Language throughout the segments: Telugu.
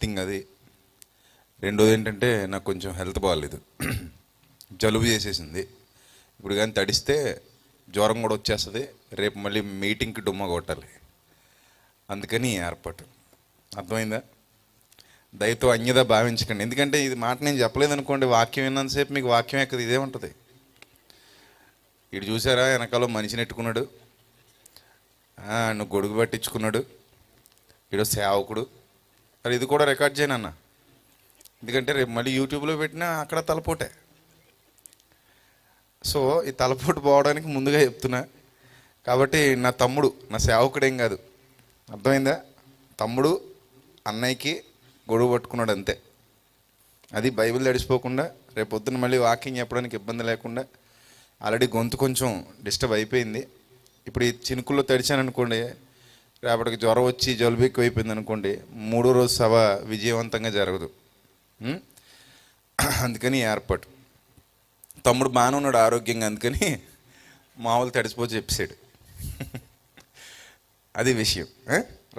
థింగ్ అది. రెండోది ఏంటంటే నాకు కొంచెం హెల్త్ బాగాలేదు, జలుబు చేసేసింది. ఇప్పుడు కానీ తడిస్తే జ్వరం కూడా వచ్చేస్తుంది. రేపు మళ్ళీ మీటింగ్కి డుమ్మ కొట్టాలి, అందుకని ఏర్పాటు. అర్థమైందా? దయతో అన్యదా భావించకండి. ఎందుకంటే ఇది మాట నేను చెప్పలేదు అనుకోండి, వాక్యం విన్నంతసేపు మీకు వాక్యం ఎక్కదు, ఇదే ఉంటుంది. ఇటు చూసారా, వెనకాల మనిషిని ఎట్టుకున్నాడు, నువ్వు గొడుగు పట్టించుకున్నాడు, ఈడో సేవకుడు. మరి ఇది కూడా రికార్డ్ చేయనన్నా, ఎందుకంటే రేపు మళ్ళీ యూట్యూబ్లో పెట్టినా అక్కడ తలపోటే. సో ఈ తలపోటు పోవడానికి ముందుగా చెప్తున్నా. కాబట్టి నా తమ్ముడు నా సేవకుడేం కాదు, అర్థమైందా? తమ్ముడు అన్నయ్యకి గొడుగు పట్టుకున్నాడు అంతే. అది బైబిల్ తడిసిపోకుండా రేపు పొద్దున్న మళ్ళీ వాకింగ్ చెప్పడానికి ఇబ్బంది లేకుండా. ఆల్రెడీ గొంతు కొంచెం డిస్టర్బ్ అయిపోయింది. ఇప్పుడు ఈ చినుకుల్లో తడిచాను అనుకోండి, రేపటికి జ్వరం వచ్చి జలుబు ఎక్కువైపోయింది అనుకోండి, 3వ రోజు సభ విజయవంతంగా జరగదు. అందుకని ఏర్పాటు. తమ్ముడు బాగానే ఉన్నాడు ఆరోగ్యంగా, అందుకని మామూలు తడిసిపోతే చెప్పేశాడు. అది విషయం.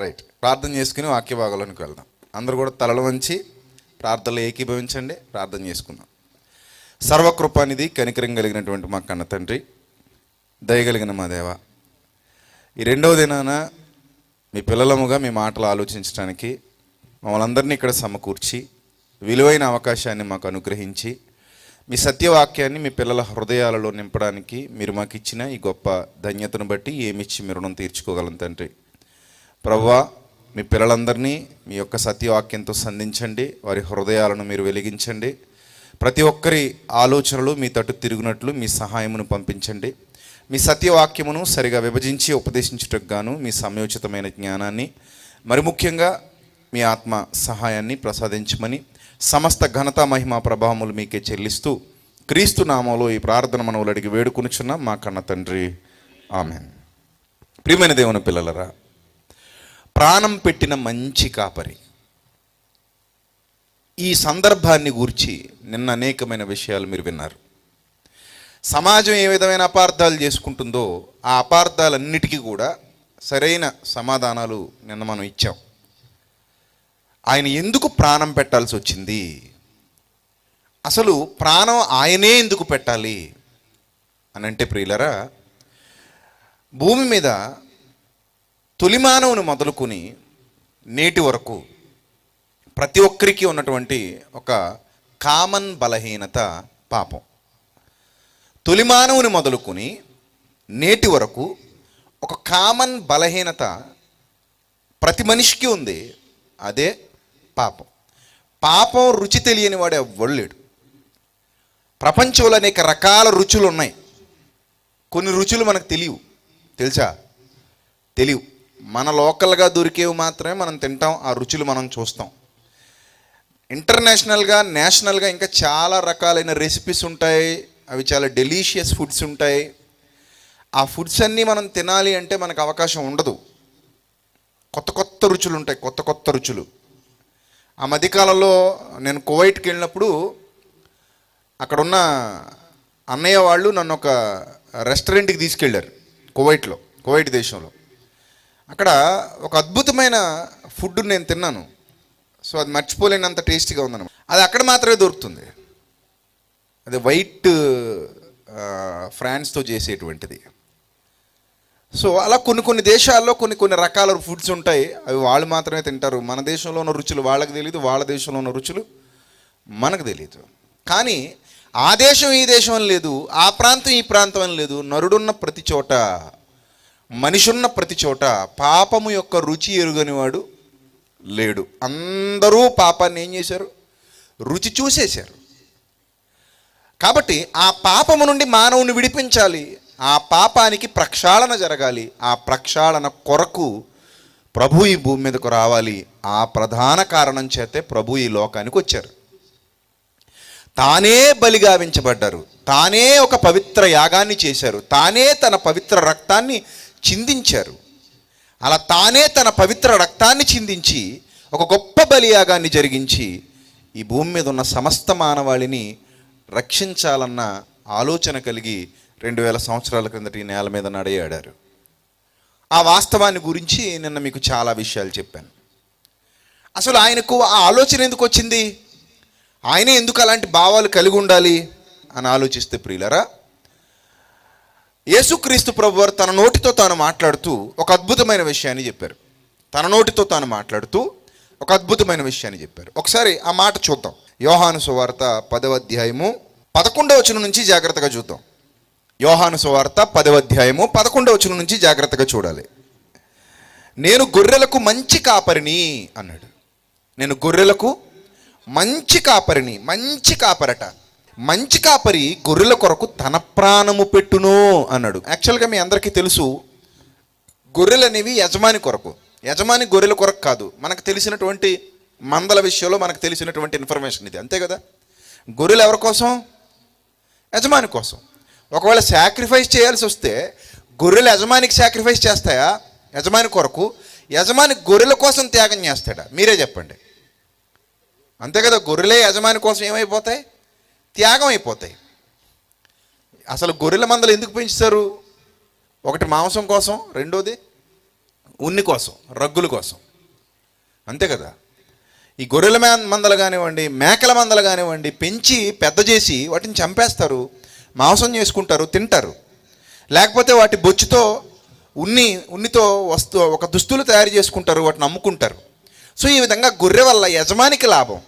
రైట్, ప్రార్థన చేసుకుని వాక్య భాగంలోనికి వెళ్దాం. అందరూ కూడా తలలు వంచి ప్రార్థనలో ఏకీభవించండి, ప్రార్థన చేసుకుందాం. సర్వకృపానిధి కనికరం కలిగినటువంటి మా కన్న తండ్రి, దయగలిగిన మా దేవ, ఈ 2వ దినాన మీ పిల్లలముగా మీ మాటలు ఆలోచించడానికి మమ్మల్ని అందరినీ ఇక్కడ సమకూర్చి విలువైన అవకాశాన్ని మాకు అనుగ్రహించి మీ సత్యవాక్యాన్ని మీ పిల్లల హృదయాలలో నింపడానికి మీరు మాకు ఇచ్చిన ఈ గొప్ప ధన్యతను బట్టి ఏమిచ్చి మీ రుణం తీర్చుకోగలం తండ్రి. ప్రభువా, మీ పిల్లలందరినీ మీ యొక్క సత్యవాక్యంతో సంధించండి, వారి హృదయాలను మీరు వెలిగించండి. ప్రతి ఒక్కరి ఆలోచనలు మీ తట్టు తిరుగునట్లు మీ సహాయమును పంపించండి. మీ సత్యవాక్యమును సరిగా విభజించి ఉపదేశించుటకు గాను మీ సమయోచితమైన జ్ఞానాన్ని, మరి ముఖ్యంగా మీ ఆత్మ సహాయాన్ని ప్రసాదించమని సమస్త ఘనత మహిమ ప్రభావములు మీకే చెల్లిస్తూ క్రీస్తు నామంలో ఈ ప్రార్థన మనవులు అడిగి వేడుకొనుచున్న మా కన్న తండ్రి, ఆమెన్. ప్రియమైన దేవుని పిల్లలరా, ప్రాణం పెట్టిన మంచి కాపరి, ఈ సందర్భాన్ని గూర్చి నిన్న అనేకమైన విషయాలు మీరు విన్నారు. సమాజం ఏ విధమైన అపార్థాలు చేసుకుంటుందో ఆ అపార్థాలన్నిటికీ కూడా సరైన సమాధానాలు నిన్న మనం ఇచ్చాం. ఆయన ఎందుకు ప్రాణం పెట్టాల్సి వచ్చింది, అసలు ప్రాణం ఆయనే ఎందుకు పెట్టాలి అని అంటే, ప్రియులరా, భూమి మీద తొలి మానవుని మొదలుకొని నేటి వరకు ప్రతి ఒక్కరికి ఉన్నటువంటి ఒక కామన్ బలహీనత పాపం. తొలి మానవుని మొదలుకొని నేటి వరకు ఒక కామన్ బలహీనత ప్రతి మనిషికి ఉంది, అదే పాపం. పాపం రుచి తెలియని వాడు ఎవ్వడు లేడు. ప్రపంచంలో అనేక రకాల రుచులు ఉన్నాయి. కొన్ని రుచులు మనకు తెలియవు, తెలుసా? తెలియవు. మన లోకల్గా దొరికేవి మాత్రమే మనం తింటాం, ఆ రుచులు మనం చూస్తాం. ఇంటర్నేషనల్గా, నేషనల్గా ఇంకా చాలా రకాలైన రెసిపీస్ ఉంటాయి. అవి చాలా డెలీషియస్ ఫుడ్స్ ఉంటాయి. ఆ ఫుడ్స్ అన్నీ మనం తినాలి అంటే మనకు అవకాశం ఉండదు. కొత్త కొత్త రుచులు ఉంటాయి, కొత్త కొత్త రుచులు. ఆ మధ్యకాలంలో నేను కువైట్కి వెళ్ళినప్పుడు అక్కడున్న అన్నయ్య వాళ్ళు నన్ను ఒక రెస్టారెంట్కి తీసుకెళ్ళారు కువైట్ దేశంలో. అక్కడ ఒక అద్భుతమైన ఫుడ్ నేను తిన్నాను. సో అది మర్చిపోలేనంత టేస్టీగా ఉందన్నమాట. అది అక్కడ మాత్రమే దొరుకుతుంది. అది వైట్ ఫ్రాన్స్తో చేసేటువంటిది. సో అలా కొన్ని దేశాల్లో కొన్ని రకాల ఫుడ్స్ ఉంటాయి, అవి వాళ్ళు మాత్రమే తింటారు. మన దేశంలో ఉన్న రుచులు వాళ్ళకి తెలియదు, వాళ్ళ దేశంలో ఉన్న రుచులు మనకు తెలియదు. కానీ ఆ దేశం ఈ దేశం అని లేదు, ఆ ప్రాంతం ఈ ప్రాంతం అని లేదు. నరుడున్న ప్రతి చోట, మనిషి ఉన్న ప్రతి చోట పాపము యొక్క రుచి ఎరుగనివాడు లేడు. అందరూ పాపాన్ని ఏం చేశారు? రుచి చూసేశారు. కాబట్టి ఆ పాపము నుండి మానవుని విడిపించాలి, ఆ పాపానికి ప్రక్షాళన జరగాలి. ఆ ప్రక్షాళన కొరకు ప్రభు ఈ భూమి మీదకు రావాలి. ఆ ప్రధాన కారణం చేతే ప్రభు ఈ లోకానికి వచ్చారు. తానే బలిగావించబడ్డారు, తానే ఒక పవిత్ర యాగాన్ని చేశారు, తానే తన పవిత్ర రక్తాన్ని చిందించారు. అలా తానే తన పవిత్ర రక్తాన్ని చిందించి ఒక గొప్ప బలియాగాన్ని జరిగించి ఈ భూమి మీద ఉన్న సమస్త మానవాళిని రక్షించాలన్న ఆలోచన కలిగి 2000 సంవత్సరాల క్రిందట ఈ నేల మీద నడయాడారు. ఆ వాస్తవాన్ని గురించి నిన్న మీకు చాలా విషయాలు చెప్పాను. అసలు ఆయనకు ఆ ఆలోచన ఎందుకు వచ్చింది? ఆయనే ఎందుకు అలాంటి భావాలు కలిగి ఉండాలి అని ఆలోచిస్తే ప్రియులరా, యేసుక్రీస్తు ప్రభువారు తన నోటితో తాను మాట్లాడుతూ ఒక అద్భుతమైన విషయాన్ని చెప్పారు. తన నోటితో తాను మాట్లాడుతూ ఒక అద్భుతమైన విషయాన్ని చెప్పారు. ఒకసారి ఆ మాట చూద్దాం. యోహాను సువార్త 10వ అధ్యాయము 11వ వచనం నుంచి జాగ్రత్తగా చూద్దాం. యోహాను సువార్త 10వ అధ్యాయము 11వ వచనం నుంచి జాగ్రత్తగా చూడాలి. నేను గొర్రెలకు మంచి కాపరిని అన్నాడు. నేను గొర్రెలకు మంచి కాపరిని. మంచి కాపరట. మంచి కాపరి గొర్రెల కొరకు తన ప్రాణము పెట్టును అన్నాడు. యాక్చువల్గా మీ అందరికీ తెలుసు, గొర్రెలు అనేవి యజమాని కొరకు. యజమాని గొర్రెల కొరకు కాదు. మనకు తెలిసినటువంటి మందల విషయంలో మనకు తెలిసినటువంటి ఇన్ఫర్మేషన్ ఇది, అంతే కదా. గొర్రెలు ఎవరి కోసం? యజమాని కోసం. ఒకవేళ సాక్రిఫైస్ చేయాల్సి వస్తే గొర్రెలు యజమానికి సాక్రిఫైస్ చేస్తాయా? యజమాని కొరకు. యజమాని గొర్రెల కోసం త్యాగం చేస్తాడా? మీరే చెప్పండి. అంతే కదా. గొర్రెలే యజమాని కోసం ఏమైపోతాయి? త్యాగం అయిపోతాయి. అసలు గొర్రెల మందలు ఎందుకు పెంచుతారు? ఒకటి మాంసం కోసం, రెండోది ఉన్ని కోసం, రగ్గుల కోసం, అంతే కదా. ఈ గొర్రెల మందలు కానివ్వండి, మేకల మందలు కానివ్వండి, పెంచి పెద్ద చేసి వాటిని చంపేస్తారు, మాంసం చేసుకుంటారు, తింటారు. లేకపోతే వాటి బొచ్చుతో ఉన్నితో ఒక దుస్తులు తయారు చేసుకుంటారు, వాటిని అమ్ముకుంటారు. సో ఈ విధంగా గొర్రె వల్ల యజమానికి లాభం.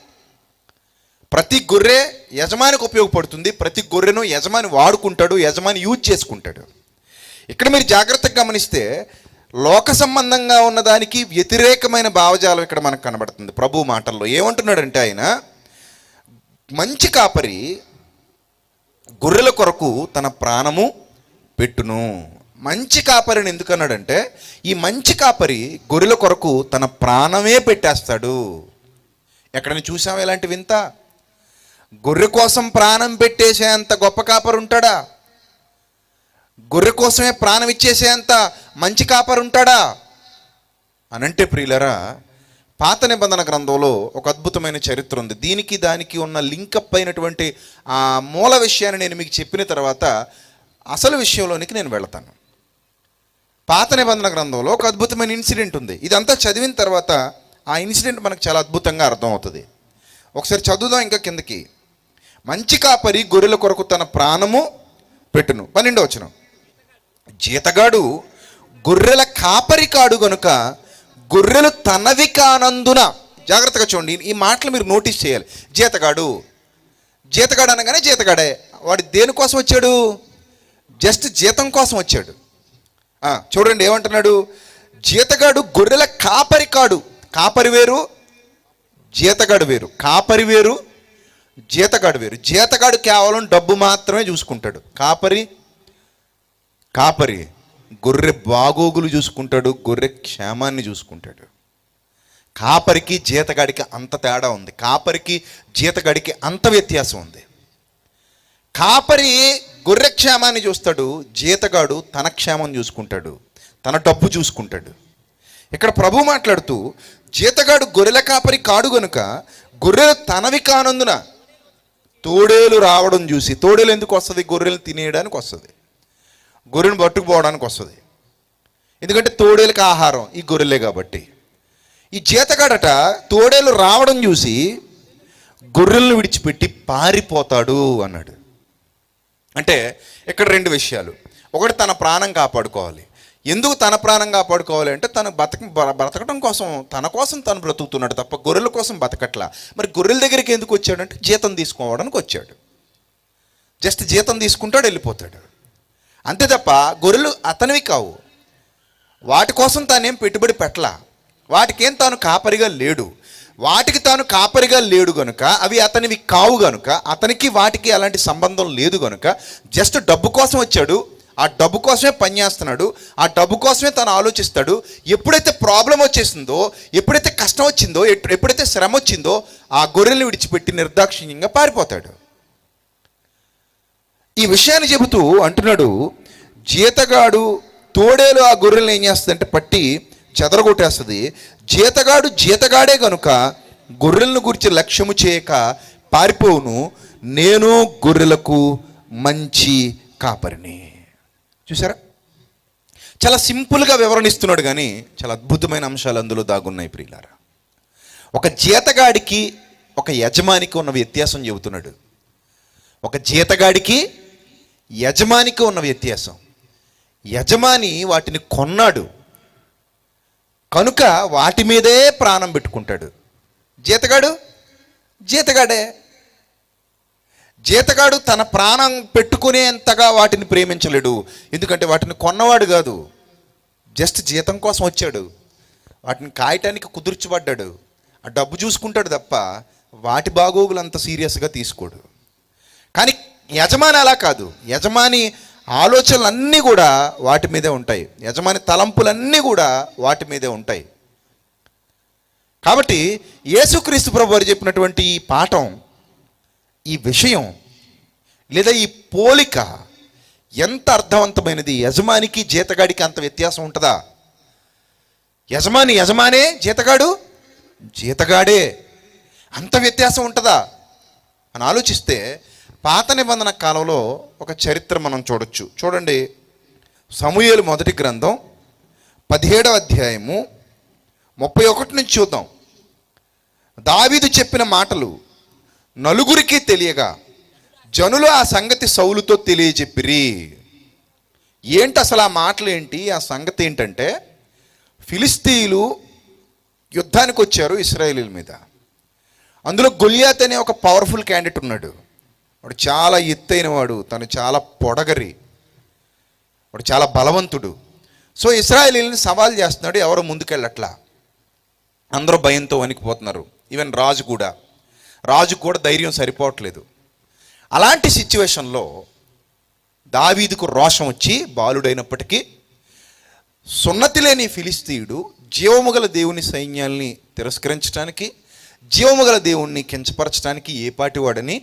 ప్రతి గొర్రె యజమానికి ఉపయోగపడుతుంది. ప్రతి గొర్రెను యజమాని వాడుకుంటాడు, యజమాని యూజ్ చేసుకుంటాడు. ఇక్కడ మీరు జాగ్రత్తగా గమనిస్తే లోక సంబంధంగా ఉన్నదానికి వ్యతిరేకమైన భావజాలం ఇక్కడ మనకు కనబడుతుంది. ప్రభు మాటల్లో ఏమంటున్నాడంటే, ఆయన మంచి కాపరి గొర్రెల కొరకు తన ప్రాణము పెట్టును. మంచి కాపరిని ఎందుకన్నాడంటే, ఈ మంచి కాపరి గొర్రెల కొరకు తన ప్రాణమే పెట్టేస్తాడు. ఎక్కడైనా చూసాం ఇలాంటి వింత? గొర్రె కోసం ప్రాణం పెట్టేసేంత గొప్ప కాపరి ఉంటాడా? గొర్రె కోసమే ప్రాణం ఇచ్చేసేంత మంచి కాపరి ఉంటాడా అనంటే ప్రియులరా, పాత నిబంధన గ్రంథంలో ఒక అద్భుతమైన చరిత్ర ఉంది. దీనికి దానికి ఉన్న లింకప్ అయినటువంటి ఆ మూల విషయాన్ని నేను మీకు చెప్పిన తర్వాత అసలు విషయంలోనికి నేను వెళతాను. పాత నిబంధన గ్రంథంలో ఒక అద్భుతమైన ఇన్సిడెంట్ ఉంది. ఇదంతా చదివిన తర్వాత ఆ ఇన్సిడెంట్ మనకు చాలా అద్భుతంగా అర్థమవుతుంది. ఒకసారి చదువుదాం ఇంకా కిందకి. మంచి కాపరి గొర్రెల కొరకు తన ప్రాణము పెట్టును. 12వ వచనం. జీతగాడు గొర్రెల కాపరి కాడు గనుక గొర్రెలు తనవి కానందున. జాగ్రత్తగా చూడండి, ఈ మాటలు మీరు నోటీస్ చేయాలి. జీతగాడు అనగానే జీతగాడే. వాడు దేనికోసం వచ్చాడు? జస్ట్ జీతం కోసం వచ్చాడు. చూడండి ఏమంటున్నాడు. జీతగాడు గొర్రెల కాపరి కాడు. కాపరి వేరు, జీతగాడు వేరు. కాపరి వేరు, జీతగాడు వేరు. జీతగాడు కేవలం డబ్బు మాత్రమే చూసుకుంటాడు. కాపరి గొర్రె బాగోగులు చూసుకుంటాడు, గొర్రె క్షేమాన్ని చూసుకుంటాడు. కాపరికి జీతగాడికి అంత తేడా ఉంది. కాపరికి జీతగాడికి అంత వ్యత్యాసం ఉంది. కాపరి గొర్రె క్షేమాన్ని చూస్తాడు, జీతగాడు తన క్షేమం చూసుకుంటాడు, తన డబ్బు చూసుకుంటాడు. ఇక్కడ ప్రభు మాట్లాడుతూ, జీతగాడు గొర్రెల కాపరి కాడు గనుక గొర్రెలు తనవి కానందున. తోడేలు రావడం చూసి, తోడేలు ఎందుకు వస్తుంది? గొర్రెలు తినేయడానికి వస్తుంది, గొర్రెను పట్టుకుపోవడానికి వస్తుంది. ఎందుకంటే తోడేలకు ఆహారం ఈ గొర్రెలే కాబట్టి. ఈ జీతగాడట తోడేలు రావడం చూసి గొర్రెలను విడిచిపెట్టి పారిపోతాడు అన్నాడు. అంటే ఇక్కడ రెండు విషయాలు. ఒకటి, తన ప్రాణం కాపాడుకోవాలి. ఎందుకు తన ప్రాణం కాపాడుకోవాలి అంటే, తను బ్రతకడం కోసం, తన కోసం తను బ్రతుకుతున్నాడు తప్ప గొర్రెల కోసం బతకట్లా. మరి గొర్రెల దగ్గరికి ఎందుకు వచ్చాడంటే జీతం తీసుకోవడానికి వచ్చాడు. జస్ట్ జీతం తీసుకుంటాడు, వెళ్ళిపోతాడు, అంతే తప్ప గొర్రెలు అతనివి కావు. వాటి కోసం తానేం పెట్టుబడి పెట్టలా. వాటికేం తాను కాపరిగా లేడు. వాటికి తాను కాపరిగా లేడు గనుక అవి అతనివి కావు గనుక, అతనికి వాటికి అలాంటి సంబంధం లేదు గనుక జస్ట్ డబ్బు కోసం వచ్చాడు. ఆ డబ్బు కోసమే పనిచేస్తున్నాడు. ఆ డబ్బు కోసమే తను ఆలోచిస్తాడు. ఎప్పుడైతే ప్రాబ్లం వచ్చేసిందో, ఎప్పుడైతే కష్టం వచ్చిందో, ఎప్పుడైతే శ్రమ వచ్చిందో ఆ గొర్రెల్ని విడిచిపెట్టి నిర్దాక్షిణ్యంగా పారిపోతాడు. ఈ విషయాన్ని చెబుతూ అంటున్నాడు, జీతగాడు తోడేలు ఆ గొర్రెల్ని ఏం చేస్తుందంటే పట్టి చెదరగొట్టేస్తుంది. జీతగాడే కనుక గొర్రెలను గురించి లక్ష్యము చేయక పారిపోవును. నేను గొర్రెలకు మంచి కాపరిని. చూసారా, చాలా సింపుల్గా వివరణిస్తున్నాడు, కానీ చాలా అద్భుతమైన అంశాలు అందులో దాగున్నాయి ప్రియులారా. ఒక జీతగాడికి ఒక యజమానికి ఉన్న వ్యత్యాసం చెబుతున్నాడు. ఒక జీతగాడికి యజమానికి ఉన్న వ్యత్యాసం. యజమాని వాటిని కొన్నాడు కనుక వాటి మీదే ప్రాణం పెట్టుకుంటాడు. జీతగాడే. జీతగాడు తన ప్రాణం పెట్టుకునేంతగా వాటిని ప్రేమించలేడు. ఎందుకంటే వాటిని కొన్నవాడు కాదు, జస్ట్ జీతం కోసం వచ్చాడు. వాటిని కాయటానికి కుదుర్చబడ్డాడు. ఆ డబ్బు చూసుకుంటాడు తప్ప వాటి బాగోగులు అంత సీరియస్గా తీసుకోడు. కానీ యజమాని అలా కాదు. యజమాని ఆలోచనలన్నీ కూడా వాటి మీదే ఉంటాయి. యజమాని తలంపులన్నీ కూడా వాటి మీదే ఉంటాయి. కాబట్టి యేసుక్రీస్తు ప్రభు వారు చెప్పినటువంటి ఈ పాఠం, ఈ విషయం లేదా ఈ పోలిక ఎంత అర్థవంతమైనది. యజమానికి జీతగాడికి అంత వ్యత్యాసం ఉంటుందా? యజమానే, జీతగాడు జీతగాడే, అంత వ్యత్యాసం ఉంటుందా అని ఆలోచిస్తే పాత నిబంధన కాలంలో ఒక చరిత్ర మనం చూడొచ్చు. చూడండి, సమూయేలు మొదటి గ్రంథం 17వ అధ్యాయము 31 నుంచి చూద్దాం. దావీదు చెప్పిన మాటలు నలుగురికి తెలియగా జనులు ఆ సంగతి సౌలుతో తెలియజెప్పిరి. ఏంటి అసలు ఆ మాటలు ఏంటి, ఆ సంగతి ఏంటంటే, ఫిలిస్తీయులు యుద్ధానికి వచ్చారు ఇశ్రాయేలీల మీద. అందులో గొల్యాత్ అనే ఒక పవర్ఫుల్ క్యాండిడేట్ ఉన్నాడు. వాడు చాలా ఎత్తైన వాడు, తను చాలా పొడగరి, వాడు చాలా బలవంతుడు. సో ఇశ్రాయేలీలను సవాల్ చేస్తున్నాడు. ఎవరో ముందుకెళ్ళట్లా, అందరూ భయంతో వణికిపోతున్నారు. ఈవెన్ రాజుకు కూడా ధైర్యం సరిపోవట్లేదు. అలాంటి సిచ్యువేషన్లో దావీదుకు రోషం వచ్చి, బాలుడైనప్పటికీ సున్నతి లేని ఫిలిస్తీయుడు జీవముగల దేవుని సైన్యాల్ని తిరస్కరించడానికి, జీవముగల దేవుణ్ణి కించపరచడానికి ఏపాటి వాడని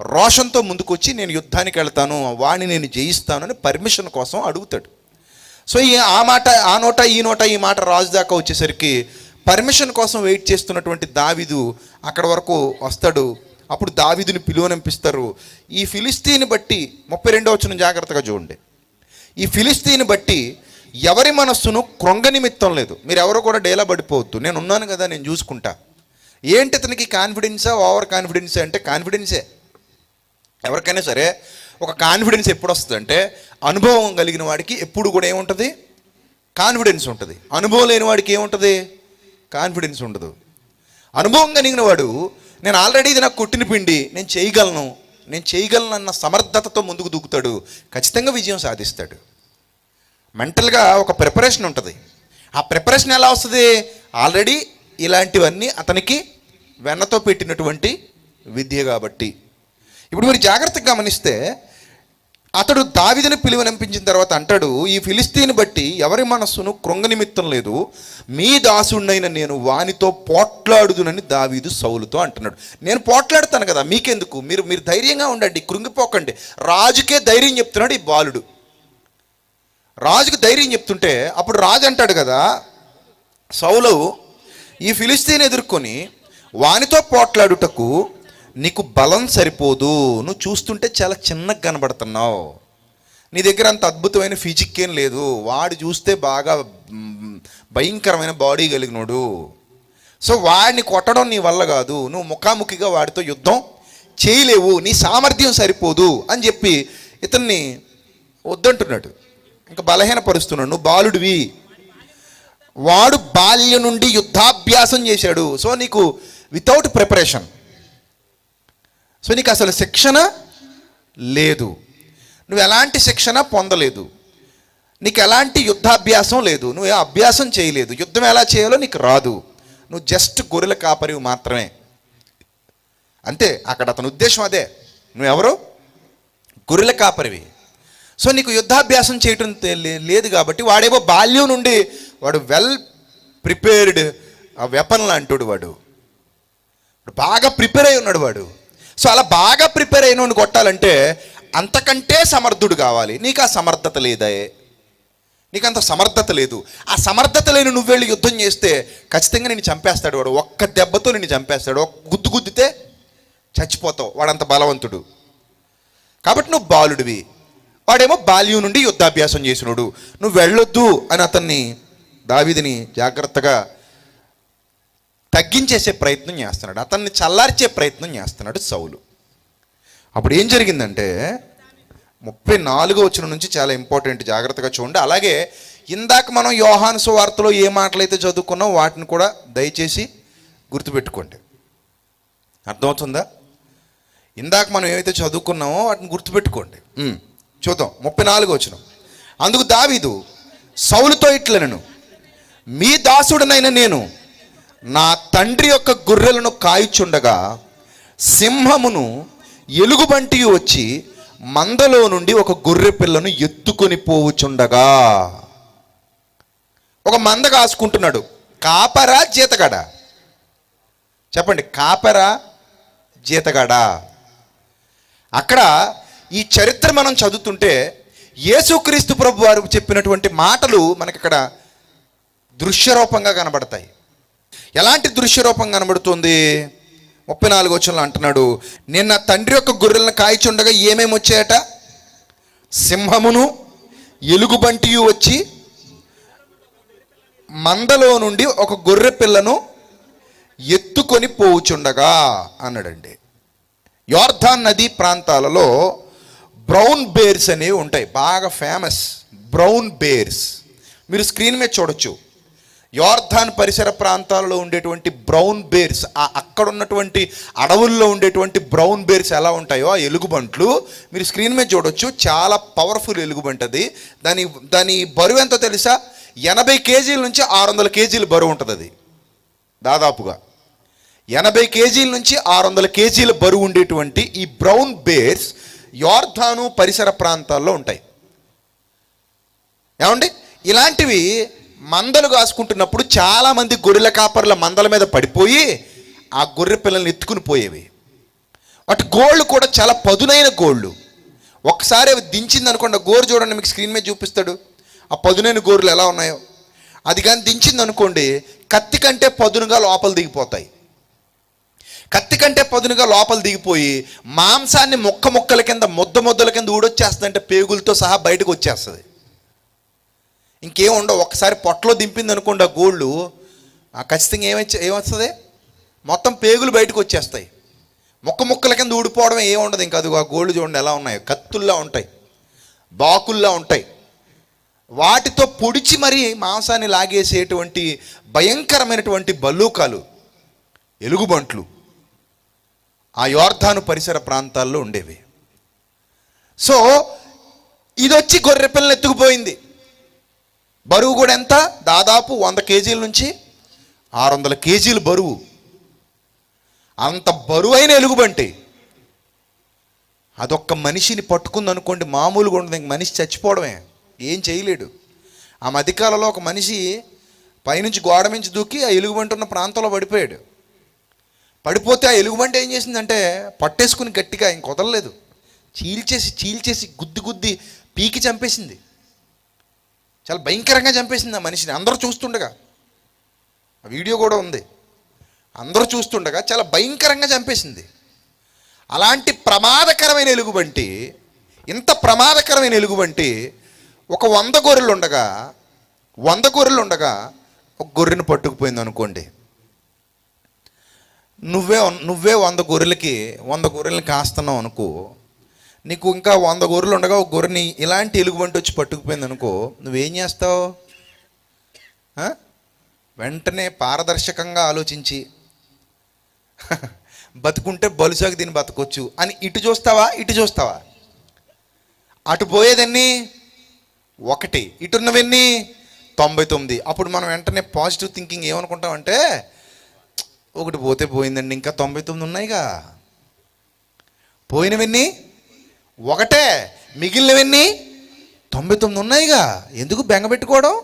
రోషంతో ముందుకొచ్చి, నేను యుద్ధానికి వెళ్తాను, వాడిని నేను జయిస్తాను అని పర్మిషన్ కోసం అడుగుతాడు. సో ఆ మాట ఆ నోట ఈ మాట రాజు దాకా వచ్చేసరికి పర్మిషన్ కోసం వెయిట్ చేస్తున్నటువంటి దావీదు అక్కడ వరకు వస్తాడు. అప్పుడు దావీదుని పిలువనంపిస్తారు. ఈ ఫిలిస్తీని బట్టి 32వ వచనం జాగ్రత్తగా చూడండి. ఈ ఫిలిస్తీని బట్టి ఎవరి మనస్సును కృంగ నిమిత్తం లేదు. మీరు ఎవరో కూడా డేలా పడిపోవద్దు, నేను ఉన్నాను కదా, నేను చూసుకుంటా. ఏంటి అతనికి కాన్ఫిడెన్సా, ఓవర్ కాన్ఫిడెన్సా అంటే కాన్ఫిడెన్సే. ఎవరికైనా సరే ఒక కాన్ఫిడెన్స్ ఎప్పుడు వస్తుంది అంటే, అనుభవం కలిగిన వాడికి ఎప్పుడు కూడా ఏముంటుంది, కాన్ఫిడెన్స్ ఉంటుంది. అనుభవం లేని వాడికి ఏముంటుంది, కాన్ఫిడెన్స్ ఉండదు. అనుభవం కలిగిన వాడు, నేను ఆల్రెడీ ఇది నాకు కొట్టిన పిండి, నేను చేయగలను అన్న సమర్థతతో ముందుకు దూకుతాడు, ఖచ్చితంగా విజయం సాధిస్తాడు. మెంటల్గా ఒక ప్రిపరేషన్ ఉంటుంది. ఆ ప్రిపరేషన్ ఎలా వస్తుంది, ఆల్రెడీ ఇలాంటివన్నీ అతనికి వెన్నతో పెట్టినటువంటి విద్య కాబట్టి. ఇప్పుడు మీరు జాగ్రత్తగా గమనిస్తే, అతడు దావీదుని పిలువనంపించిన తర్వాత అంటాడు, ఈ ఫిలిస్తీని బట్టి ఎవరి మనస్సును కృంగ నిమిత్తం లేదు, మీ దాసుడినైన నేను వానితో పోట్లాడుదునని దావీదు సౌలుతో అంటున్నాడు. నేను పోట్లాడుతాను కదా, మీకెందుకు, మీరు ధైర్యంగా ఉండండి, కృంగిపోకండి. రాజుకే ధైర్యం చెప్తున్నాడు ఈ బాలుడు. రాజుకు ధైర్యం చెప్తుంటే అప్పుడు రాజు అంటాడు కదా, సౌలు ఈ ఫిలిస్తీని ఎదుర్కొని వానితో పోట్లాడుటకు నీకు బలం సరిపోదు, నువ్వు చూస్తుంటే చాలా చిన్నగా కనబడుతున్నావు, నీ దగ్గర అంత అద్భుతమైన ఫిజిక్ ఏం లేదు, వాడు చూస్తే బాగా భయంకరమైన బాడీ కలిగినోడు, సో వాడిని కొట్టడం నీ వల్ల కాదు, నువ్వు ముఖాముఖిగా వాడితో యుద్ధం చేయలేవు, నీ సామర్థ్యం సరిపోదు అని చెప్పి ఇతన్ని వద్దంటున్నాడు, ఇంకా బలహీనపరుస్తున్నాడు. నువ్వు బాలుడివి, వాడు బాల్యం నుండి యుద్ధాభ్యాసం చేశాడు, సో నీకు వితౌట్ ప్రిపరేషన్, సో నీకు అసలు శిక్షణ లేదు, నువ్వు ఎలాంటి శిక్షణ పొందలేదు, నీకు ఎలాంటి యుద్ధాభ్యాసం లేదు, నువ్వు ఏ అభ్యాసం చేయలేదు, యుద్ధం ఎలా చేయాలో నీకు రాదు, నువ్వు జస్ట్ గొర్రెల కాపరివి మాత్రమే. అంతే, అక్కడ అతని ఉద్దేశం అదే, నువ్వెవరు, గొర్రెల కాపరివి. సో నీకు యుద్ధాభ్యాసం చేయటం లేదు కాబట్టి వాడేమో బాల్యం నుండి వాడు వెల్ ప్రిపేర్డ్ వెపన్ లాంటి వాడు బాగా ప్రిపేర్ అయి ఉన్నాడు వాడు. సో అలా బాగా ప్రిపేర్ అయిన కొట్టాలంటే అంతకంటే సమర్థుడు కావాలి. నీకు ఆ సమర్థత లేదా, నీకు అంత సమర్థత లేదు. ఆ సమర్థత లేని నువ్వు వెళ్ళి యుద్ధం చేస్తే ఖచ్చితంగా నిన్ను చంపేస్తాడు వాడు, ఒక్క దెబ్బతో నిన్ను చంపేస్తాడు, ఒక్క గుద్దితే చచ్చిపోతావు, వాడంత బలవంతుడు. కాబట్టి నువ్వు బాలుడివి, వాడేమో బాల్యం నుండి యుద్ధాభ్యాసం చేసినాడు, నువ్వు వెళ్ళొద్దు అని అతన్ని దావీదుని జాగ్రత్తగా తగ్గించేసే ప్రయత్నం చేస్తున్నాడు, అతన్ని చల్లార్చే ప్రయత్నం చేస్తున్నాడు సౌలు. అప్పుడు ఏం జరిగిందంటే 34వ వచనం నుంచి చాలా ఇంపార్టెంట్, జాగ్రత్తగా చూడండి. అలాగే ఇందాక మనం యోహాను సువార్తలో ఏ మాటలైతే చదువుకున్నాం వాటిని కూడా దయచేసి గుర్తుపెట్టుకోండి. అర్థమవుతుందా? ఇందాక మనం ఏమైతే చదువుకున్నామో వాటిని గుర్తుపెట్టుకోండి. చూద్దాం 34వ వచనం. అందుకు దావీదు సౌలుతో ఇట్లనెను, మీ దాసుడనైన నేను నా తండ్రి యొక్క గొర్రెలను కాయుచుండగా సింహమును ఎలుగుబంటి వచ్చి మందలో నుండి ఒక గొర్రె పిల్లను ఎత్తుకొని పోవుచుండగా. ఒక మంద కాసుకుంటున్నాడు. కాపరా జీతగాడా? చెప్పండి, కాపరా జీతగాడా? అక్కడ ఈ చరిత్ర మనం చదువుతుంటే యేసుక్రీస్తు ప్రభు వారు చెప్పినటువంటి మాటలు మనకి ఇక్కడ దృశ్యరూపంగా కనబడతాయి. ఎలాంటి దృశ్యరూపం కనబడుతుంది? 34వ వచనంలో అంటున్నాడు, నేను నా తండ్రి యొక్క గొర్రెలను కాయిచుండగా ఏమేమి వచ్చాయట? సింహమును ఎలుగుబంటియు వచ్చి మందలో నుండి ఒక గొర్రె పిల్లను ఎత్తుకొని పోవుచుండగా అన్నాడండి. యోర్దాన్ నదీ ప్రాంతాలలో బ్రౌన్ బేర్స్ అనేవి ఉంటాయి, బాగా ఫేమస్ బ్రౌన్ బేర్స్. మీరు స్క్రీన్ మీద చూడొచ్చు. యోర్దాన్ పరిసర ప్రాంతాలలో ఉండేటువంటి బ్రౌన్ బేర్స్, అక్కడ ఉన్నటువంటి అడవుల్లో ఉండేటువంటి బ్రౌన్ బేర్స్ ఎలా ఉంటాయో ఆ ఎలుగుబంట్లు మీరు స్క్రీన్ మీద చూడొచ్చు. చాలా పవర్ఫుల్ ఎలుగుబంటి అది. దాని బరువు ఎంతో తెలుసా? 80 కేజీల నుంచి 600 కేజీల బరువు ఉంటుంది. అది దాదాపుగా 80 కేజీల నుంచి 600 కేజీల బరువు ఉండేటువంటి ఈ బ్రౌన్ బేర్స్ యోర్దాను పరిసర ప్రాంతాల్లో ఉంటాయి. ఏమండి, ఇలాంటివి మందలు కాసుకుంటున్నప్పుడు చాలామంది గొర్రెల కాపర్ల మందల మీద పడిపోయి ఆ గొర్రె పిల్లల్ని ఎత్తుకుని పోయేవి. వాటి గోళ్ళు కూడా చాలా పదునైన గోళ్ళు. ఒక్కసారి అవి దించింది అనుకోండి, గోరు చూడండి, మీకు స్క్రీన్ మీద చూపిస్తాడు. ఆ పదునైన గోర్లు ఎలా ఉన్నాయో. అది కానీ దించింది అనుకోండి, కత్తి కంటే పదునుగా లోపల దిగిపోతాయి. కత్తి కంటే పదునుగా లోపల దిగిపోయి మాంసాన్ని ముక్కల కింద ముద్దల కింద ఊడొచ్చేస్తుందంటే పేగులతో సహా బయటకు వచ్చేస్తుంది. ఇంకేం ఉండవు. ఒక్కసారి పొట్టలో దింపింది అనుకోండి ఆ గోళ్ళు, ఖచ్చితంగా ఏమొస్తుంది? మొత్తం పేగులు బయటకు వచ్చేస్తాయి. ముక్కల కింద ఊడిపోవడం ఏముండదు. ఇంకా అది ఆ గోళ్ళు చూడండి ఎలా ఉన్నాయో, కత్తుల్లా ఉంటాయి, బాకుల్లా ఉంటాయి. వాటితో పొడిచి మరి మాంసాన్ని లాగేసేటువంటి భయంకరమైనటువంటి బల్లూకాలు, ఎలుగుబంట్లు ఆ యోర్దాను పరిసర ప్రాంతాల్లో ఉండేవి. సో ఇది వచ్చి గొర్రె పిల్లని ఎత్తుకుపోయింది. బరువు కూడా ఎంత? దాదాపు 100 కేజీల నుంచి 600 కేజీల బరువు. అంత బరువైన ఎలుగుబంటి అదొక్క మనిషిని పట్టుకుంది అనుకోండి, మామూలుగా ఉండదు. ఇంక మనిషి చచ్చిపోవడమే, ఏం చేయలేడు. ఆ మధ్యకాలంలో ఒక మనిషి పైనుంచి గోడ నుంచి దూకి ఆ ఎలుగుబంటి ఉన్న ప్రాంతంలో పడిపోయాడు. పడిపోతే ఆ ఎలుగుబంటి ఏం చేసిందంటే పట్టేసుకుని గట్టిగా ఇంక వదలలేదు, చీల్చేసి గుద్ది పీకి చంపేసింది. చాలా భయంకరంగా చంపేసింది ఆ మనిషిని. అందరూ చూస్తుండగా, ఆ వీడియో కూడా ఉంది, అందరూ చూస్తుండగా చాలా భయంకరంగా చంపేసింది. అలాంటి ప్రమాదకరమైన ఎలుగుబంటి, ఇంత ప్రమాదకరమైన ఎలుగుబంటి ఒక 100 గొర్రెలు ఉండగా ఒక గొర్రెను పట్టుకుపోయింది అనుకోండి. నువ్వే 100 గొర్రెల్ని కాస్తున్నావు అనుకో. నీకు ఇంకా 100 గొర్రెలు ఉండగా ఒక గొర్రెని ఇలాంటి ఎలుగుబంటి వచ్చి పట్టుకుపోయింది అనుకో, నువ్వేం చేస్తావు? వెంటనే పారదర్శకంగా ఆలోచించి బతుకుంటే బలుసాకు దీన్ని బతకొచ్చు అని ఇటు చూస్తావా? అటు పోయేదన్నీ 1, ఇటున్నవన్నీ 99. అప్పుడు మనం వెంటనే పాజిటివ్ థింకింగ్ ఏమనుకుంటామంటే, ఒకటి పోతే పోయిందండి, ఇంకా 99 ఉన్నాయిగా, పోయినవన్నీ 1, మిగిలినవన్నీ 99 ఉన్నాయిగా, ఎందుకు బెంగపెట్టుకోవడం,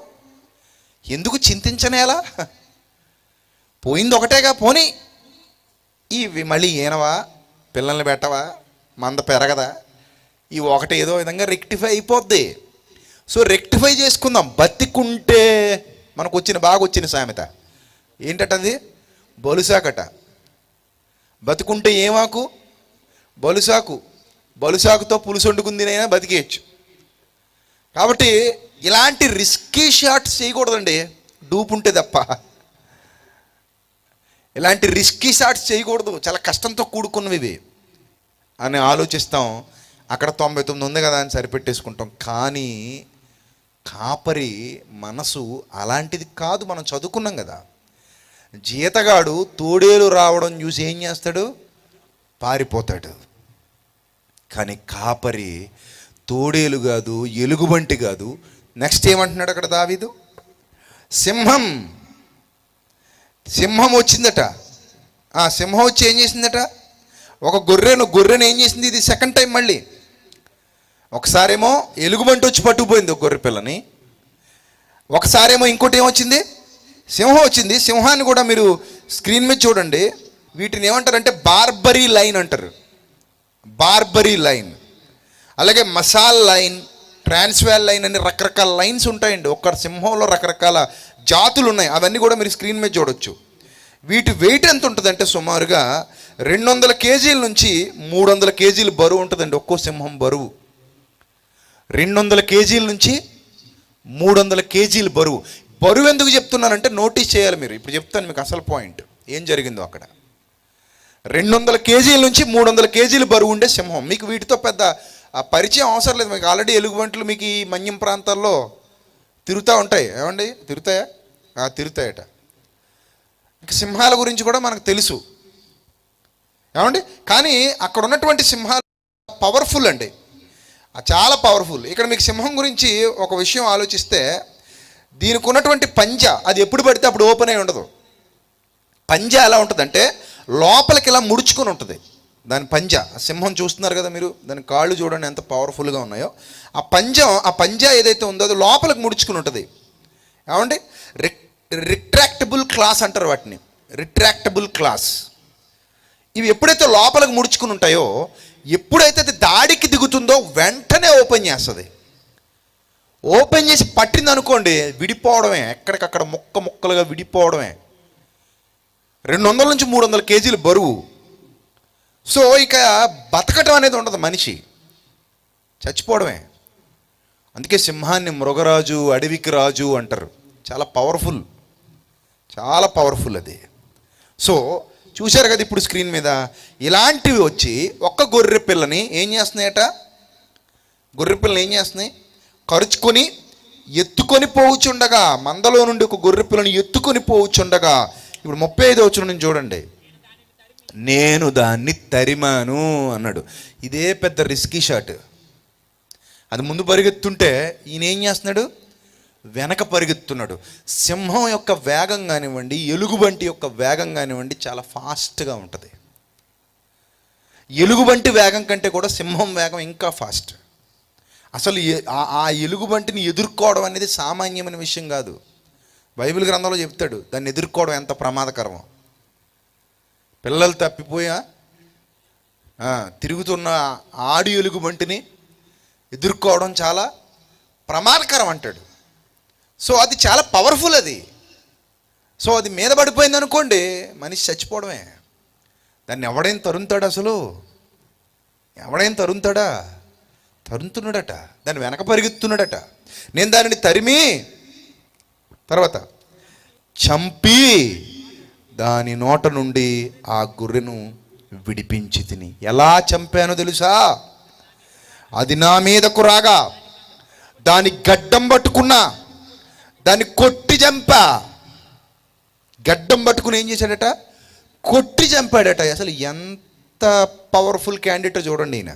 ఎందుకు చింతించనేలా? పోయింది ఒకటేగా, పోనీ ఇవి మళ్ళీ ఏనవా, పిల్లల్ని పెట్టవా, మంద పెరగదా, ఈ ఒకటి ఏదో విధంగా రెక్టిఫై అయిపోద్ది. సో రెక్టిఫై చేసుకుందాం. బతికుంటే మనకు బాగా వచ్చిన సామెత ఏంటది? బలుసాకట. బతుకుంటే ఏమాకు? బలుసాకుతో పులుసు వండుకుందినైనా బతికేయచ్చు. కాబట్టి ఇలాంటి రిస్కీ షాట్స్ చేయకూడదండి, డూపు ఉంటే తప్ప. ఇలాంటి రిస్కీ షాట్స్ చేయకూడదు, చాలా కష్టంతో కూడుకున్నవి ఇవి అని ఆలోచిస్తాం. అక్కడ 99 ఉంది కదా అని సరిపెట్టేసుకుంటాం. కానీ కాపరి మనసు అలాంటిది కాదు. మనం చదువుకున్నాం కదా, జీతగాడు తోడేలు రావడం చూసి ఏం చేస్తాడు? పారిపోతాడు. కానీ కాపరి తోడేలు కాదు, ఎలుగుబంటి కాదు. నెక్స్ట్ ఏమంటున్నాడు అక్కడ దావీదు? సింహం వచ్చిందట. ఆ సింహం వచ్చి ఏం చేసిందట? ఒక గొర్రెను ఏం చేసింది? ఇది సెకండ్ టైం మళ్ళీ. ఒకసారేమో ఎలుగుబంటి వచ్చి పట్టుకుపోయింది ఒక గొర్రె పిల్లని, ఒకసారేమో ఇంకోటి ఏమొచ్చింది? సింహం వచ్చింది. సింహాన్ని కూడా మీరు స్క్రీన్ మీద చూడండి. వీటిని ఏమంటారంటే బార్బరీ లైన్ అంటారు. బార్బరీ లైన్, అలాగే మసాల్ లైన్, ట్రాన్స్వాల్ లైన్ అని రకరకాల లైన్స్ ఉంటాయండి. ఒక్క సింహంలో రకరకాల జాతులు ఉన్నాయి. అవన్నీ కూడా మీరు స్క్రీన్ మీద చూడొచ్చు. వీటి వెయిట్ ఎంత ఉంటుందంటే సుమారుగా 200 కేజీల నుంచి 300 కేజీలు బరువు ఉంటుందండి ఒక్కో సింహం బరువు. 200 కేజీల నుంచి 300 కేజీలు బరువు. బరువు ఎందుకు చెప్తున్నానంటే నోటీస్ చేయాలి మీరు. ఇప్పుడు చెప్తాను మీకు అసలు పాయింట్ ఏం జరిగిందో అక్కడ. 200 కేజీల నుంచి 300 కేజీలు బరువు ఉండే సింహం. మీకు వీటితో పెద్ద పరిచయం అవసరం లేదు. మీకు ఆల్రెడీ ఎలుగుబంట్లు మీకు ఈ మన్యం ప్రాంతాల్లో తిరుగుతూ ఉంటాయి. ఏమండి తిరుగుతాయా? తిరుగుతాయట. ఇక సింహాల గురించి కూడా మనకు తెలుసు, ఏమండి. కానీ అక్కడ ఉన్నటువంటి సింహాలు పవర్ఫుల్ అండి, చాలా పవర్ఫుల్. ఇక్కడ మీకు సింహం గురించి ఒక విషయం ఆలోచిస్తే, దీనికి ఉన్నటువంటి పంజా అది ఎప్పుడు పడితే అప్పుడు ఓపెన్ అయి ఉండదు. పంజా ఎలా ఉంటుందంటే లోపలికి ఇలా ముడుచుకొని ఉంటుంది దాని పంజా. సింహం చూస్తున్నారు కదా మీరు, దాని కాళ్ళు చూడండి ఎంత పవర్ఫుల్గా ఉన్నాయో. ఆ పంజా ఏదైతే ఉందో అది లోపలికి ముడుచుకుని ఉంటుంది. ఏమండి రిట్రాక్టబుల్ క్లాస్ అంటారు వాటిని, రిట్రాక్టబుల్ క్లాస్. ఇవి ఎప్పుడైతే లోపలికి ముడుచుకుని ఉంటాయో, ఎప్పుడైతే అది దాడికి దిగుతుందో వెంటనే ఓపెన్ చేస్తుంది. ఓపెన్ చేసి పట్టింది అనుకోండి, విడిపోవడమే, ఎక్కడికక్కడ ముక్కలుగా విడిపోవడమే. 200 నుంచి 300 కేజీలు బరువు. సో ఇక బతకటం అనేది ఉండదు, మనిషి చచ్చిపోవడమే. అందుకే సింహాన్ని మృగరాజు, అడవికి రాజు అంటారు. చాలా పవర్ఫుల్, చాలా పవర్ఫుల్ అది. సో చూశారు కదా ఇప్పుడు స్క్రీన్ మీద ఇలాంటివి వచ్చి ఒక్క గొర్రె పిల్లని ఏం చేస్తున్నాయట? గొర్రె పిల్లని ఏం చేస్తున్నాయి? కరుచుకొని ఎత్తుకొని పోవుచుండగా, మందలో నుండి ఒక గొర్రె పిల్లని ఎత్తుకొని పోవుచుండగా. ఇప్పుడు 35వ వచనం నుంచి చూడండి. నేను దాన్ని తరిమాను అన్నాడు. ఇదే పెద్ద రిస్కీ షాట్. అది ముందు పరిగెత్తుంటే ఈయన ఏం చేస్తున్నాడు? వెనక పరిగెత్తున్నాడు. సింహం యొక్క వేగం కానివ్వండి, ఎలుగుబంటి యొక్క వేగం కానివ్వండి చాలా ఫాస్ట్గా ఉంటుంది. ఎలుగుబంటి వేగం కంటే కూడా సింహం వేగం ఇంకా ఫాస్ట్. అసలు ఆ ఎలుగుబంటిని ఎదుర్కోవడం అనేది సామాన్యమైన విషయం కాదు. బైబిల్ గ్రంథంలో చెప్తాడు దాన్ని ఎదుర్కోవడం ఎంత ప్రమాదకరమో. పిల్లలు తప్పిపోయా తిరుగుతున్న ఆడి ఎలుగుబంటిని ఎదుర్కోవడం చాలా ప్రమాదకరం అంటాడు. సో అది చాలా పవర్ఫుల్ అది. సో అది మీద పడిపోయింది అనుకోండి, మనిషి చచ్చిపోవడమే. దాన్ని ఎవడైనా తరుముతాడు? అసలు ఎవడైనా తరుముతాడా? తరుముతున్నాడట, దాన్ని వెనక పరిగెత్తున్నాడట. నేను దానిని తరిమి తర్వాత చంపి దాని నోట నుండి ఆ గొర్రెను విడిపించి తిని. ఎలా చంపానో తెలుసా? అది నా మీదకు రాగా దాని గడ్డం పట్టుకున్నా, దాన్ని కొట్టి చంపా. గడ్డం పట్టుకుని ఏం చేశాడట? కొట్టి చంపాడట. అసలు ఎంత పవర్ఫుల్ క్యాండిడేట్ చూడండి ఈయన.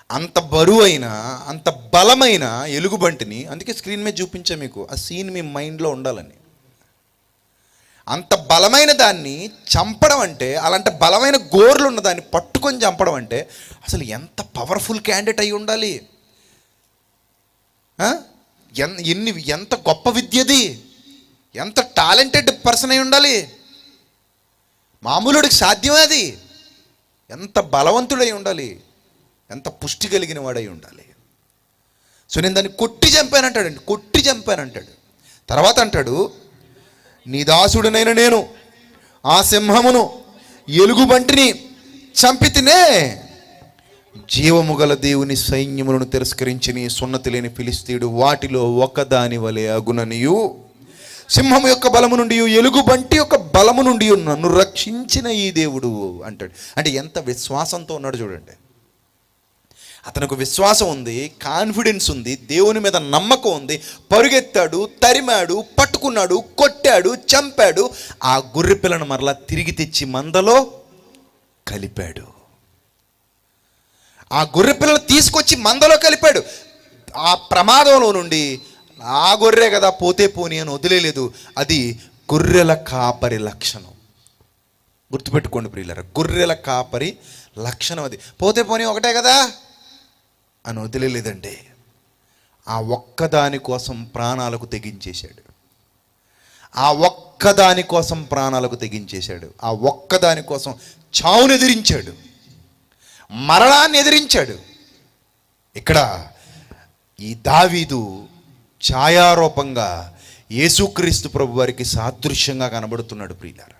అంత బరువైన, అంత బలమైన ఎలుగుబంటిని, అందుకే స్క్రీన్ మీద చూపించా మీకు, ఆ సీన్ మీ మైండ్లో ఉండాలని. అంత బలమైన దాన్ని చంపడం అంటే, అలాంటి బలమైన గోర్లు ఉన్న దాన్ని పట్టుకొని చంపడం అంటే అసలు ఎంత పవర్ఫుల్ క్యాండిడేట్ అయి ఉండాలి. ఎంత గొప్ప విద్యది, ఎంత టాలెంటెడ్ పర్సన్ అయి ఉండాలి. మామూలుడికి సాధ్యమే అది. ఎంత బలవంతుడై ఉండాలి, ఎంత పుష్టి కలిగిన వాడై ఉండాలి. సో నేను దాన్ని కొట్టి చంపానంటాడండి, కొట్టి చంపానంటాడు. తర్వాత అంటాడు, నీ దాసుడినైన నేను ఆ సింహమును ఎలుగుబంటిని చంపితినే, జీవము గల దేవుని సైన్యములను తిరస్కరించి నీ సున్నతి లేని ఫిలిస్తీయుడు వాటిలో ఒకదాని వలె అగుననియు సింహం యొక్క బలము నుండి, ఎలుగుబంటి యొక్క బలము నుండి నన్ను రక్షించిన ఈ దేవుడు అంటాడు. అంటే ఎంత విశ్వాసంతో ఉన్నాడు చూడండి. అతనికి విశ్వాసం ఉంది, కాన్ఫిడెన్స్ ఉంది, దేవుని మీద నమ్మకం ఉంది. పరుగెత్తాడు, తరిమాడు, పట్టుకున్నాడు, కొట్టాడు, చంపాడు. ఆ గొర్రె పిల్లను మరలా తిరిగి తెచ్చి మందలో కలిపాడు. ఆ గొర్రె పిల్లను తీసుకొచ్చి మందలో కలిపాడు. ఆ ప్రమాదంలో నుండి ఆ గొర్రె కదా పోతే పోని అని వదిలేదు. అది గొర్రెల కాపరి లక్షణం. గుర్తుపెట్టుకోండి ప్రియులారా, గొర్రెల కాపరి లక్షణం అది. పోతే పోని ఒకటే కదా అని వదిలేదండి. ఆ ఒక్కదాని కోసం ప్రాణాలకు తెగించేశాడు. ఆ ఒక్కదాని కోసం ప్రాణాలకు తెగించేశాడు. ఆ ఒక్కదాని కోసం చావును ఎదిరించాడు, మరణాన్ని ఎదిరించాడు. ఇక్కడ ఈ దావీదు ఛాయారూపంగా యేసుక్రీస్తు ప్రభు వారికి సాదృశ్యంగా కనబడుతున్నాడు ప్రియులారా.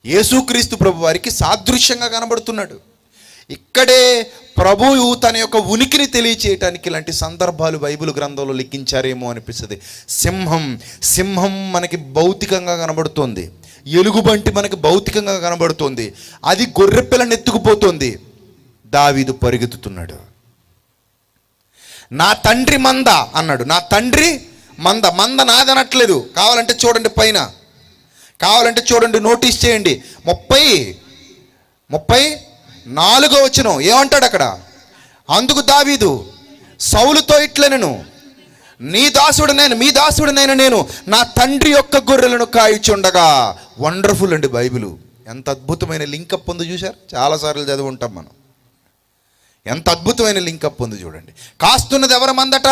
యేసుక్రీస్తు ప్రభు వారికి సాదృశ్యంగా కనబడుతున్నాడు. ఇక్కడే ప్రభువు తన యొక్క ఉనికిని తెలియచేయటానికి ఇలాంటి సందర్భాలు బైబిల్ గ్రంథంలో లిఖించారేమో అనిపిస్తుంది. సింహం మనకి భౌతికంగా కనబడుతోంది, ఎలుగుబంటి మనకి భౌతికంగా కనబడుతోంది. అది గొర్రెపిల్లని ఎత్తుకుపోతుంది. దావీదు పరిగెత్తుతున్నాడు. నా తండ్రి మంద అన్నాడు. నా తండ్రి మంద. మంద నాదనట్లేదు. కావాలంటే చూడండి, పైన కావాలంటే చూడండి, నోటీస్ చేయండి. 34వ వచనం ఏమంటాడు అక్కడ? అందుకు దావీదు సౌలుతో ఇట్లనెను, నీ దాసుడనైన మీ దాసుడనైన నేను నా తండ్రి యొక్క గొర్రెలను కాయిచుండగా. వండర్ఫుల్ అండి బైబిల్. ఎంత అద్భుతమైన లింకప్ ఉంది చూశారు. చాలాసార్లు చదివి ఉంటాం మనం. ఎంత అద్భుతమైన లింకప్ ఉంది చూడండి. కాస్తున్నది ఎవరి మందట?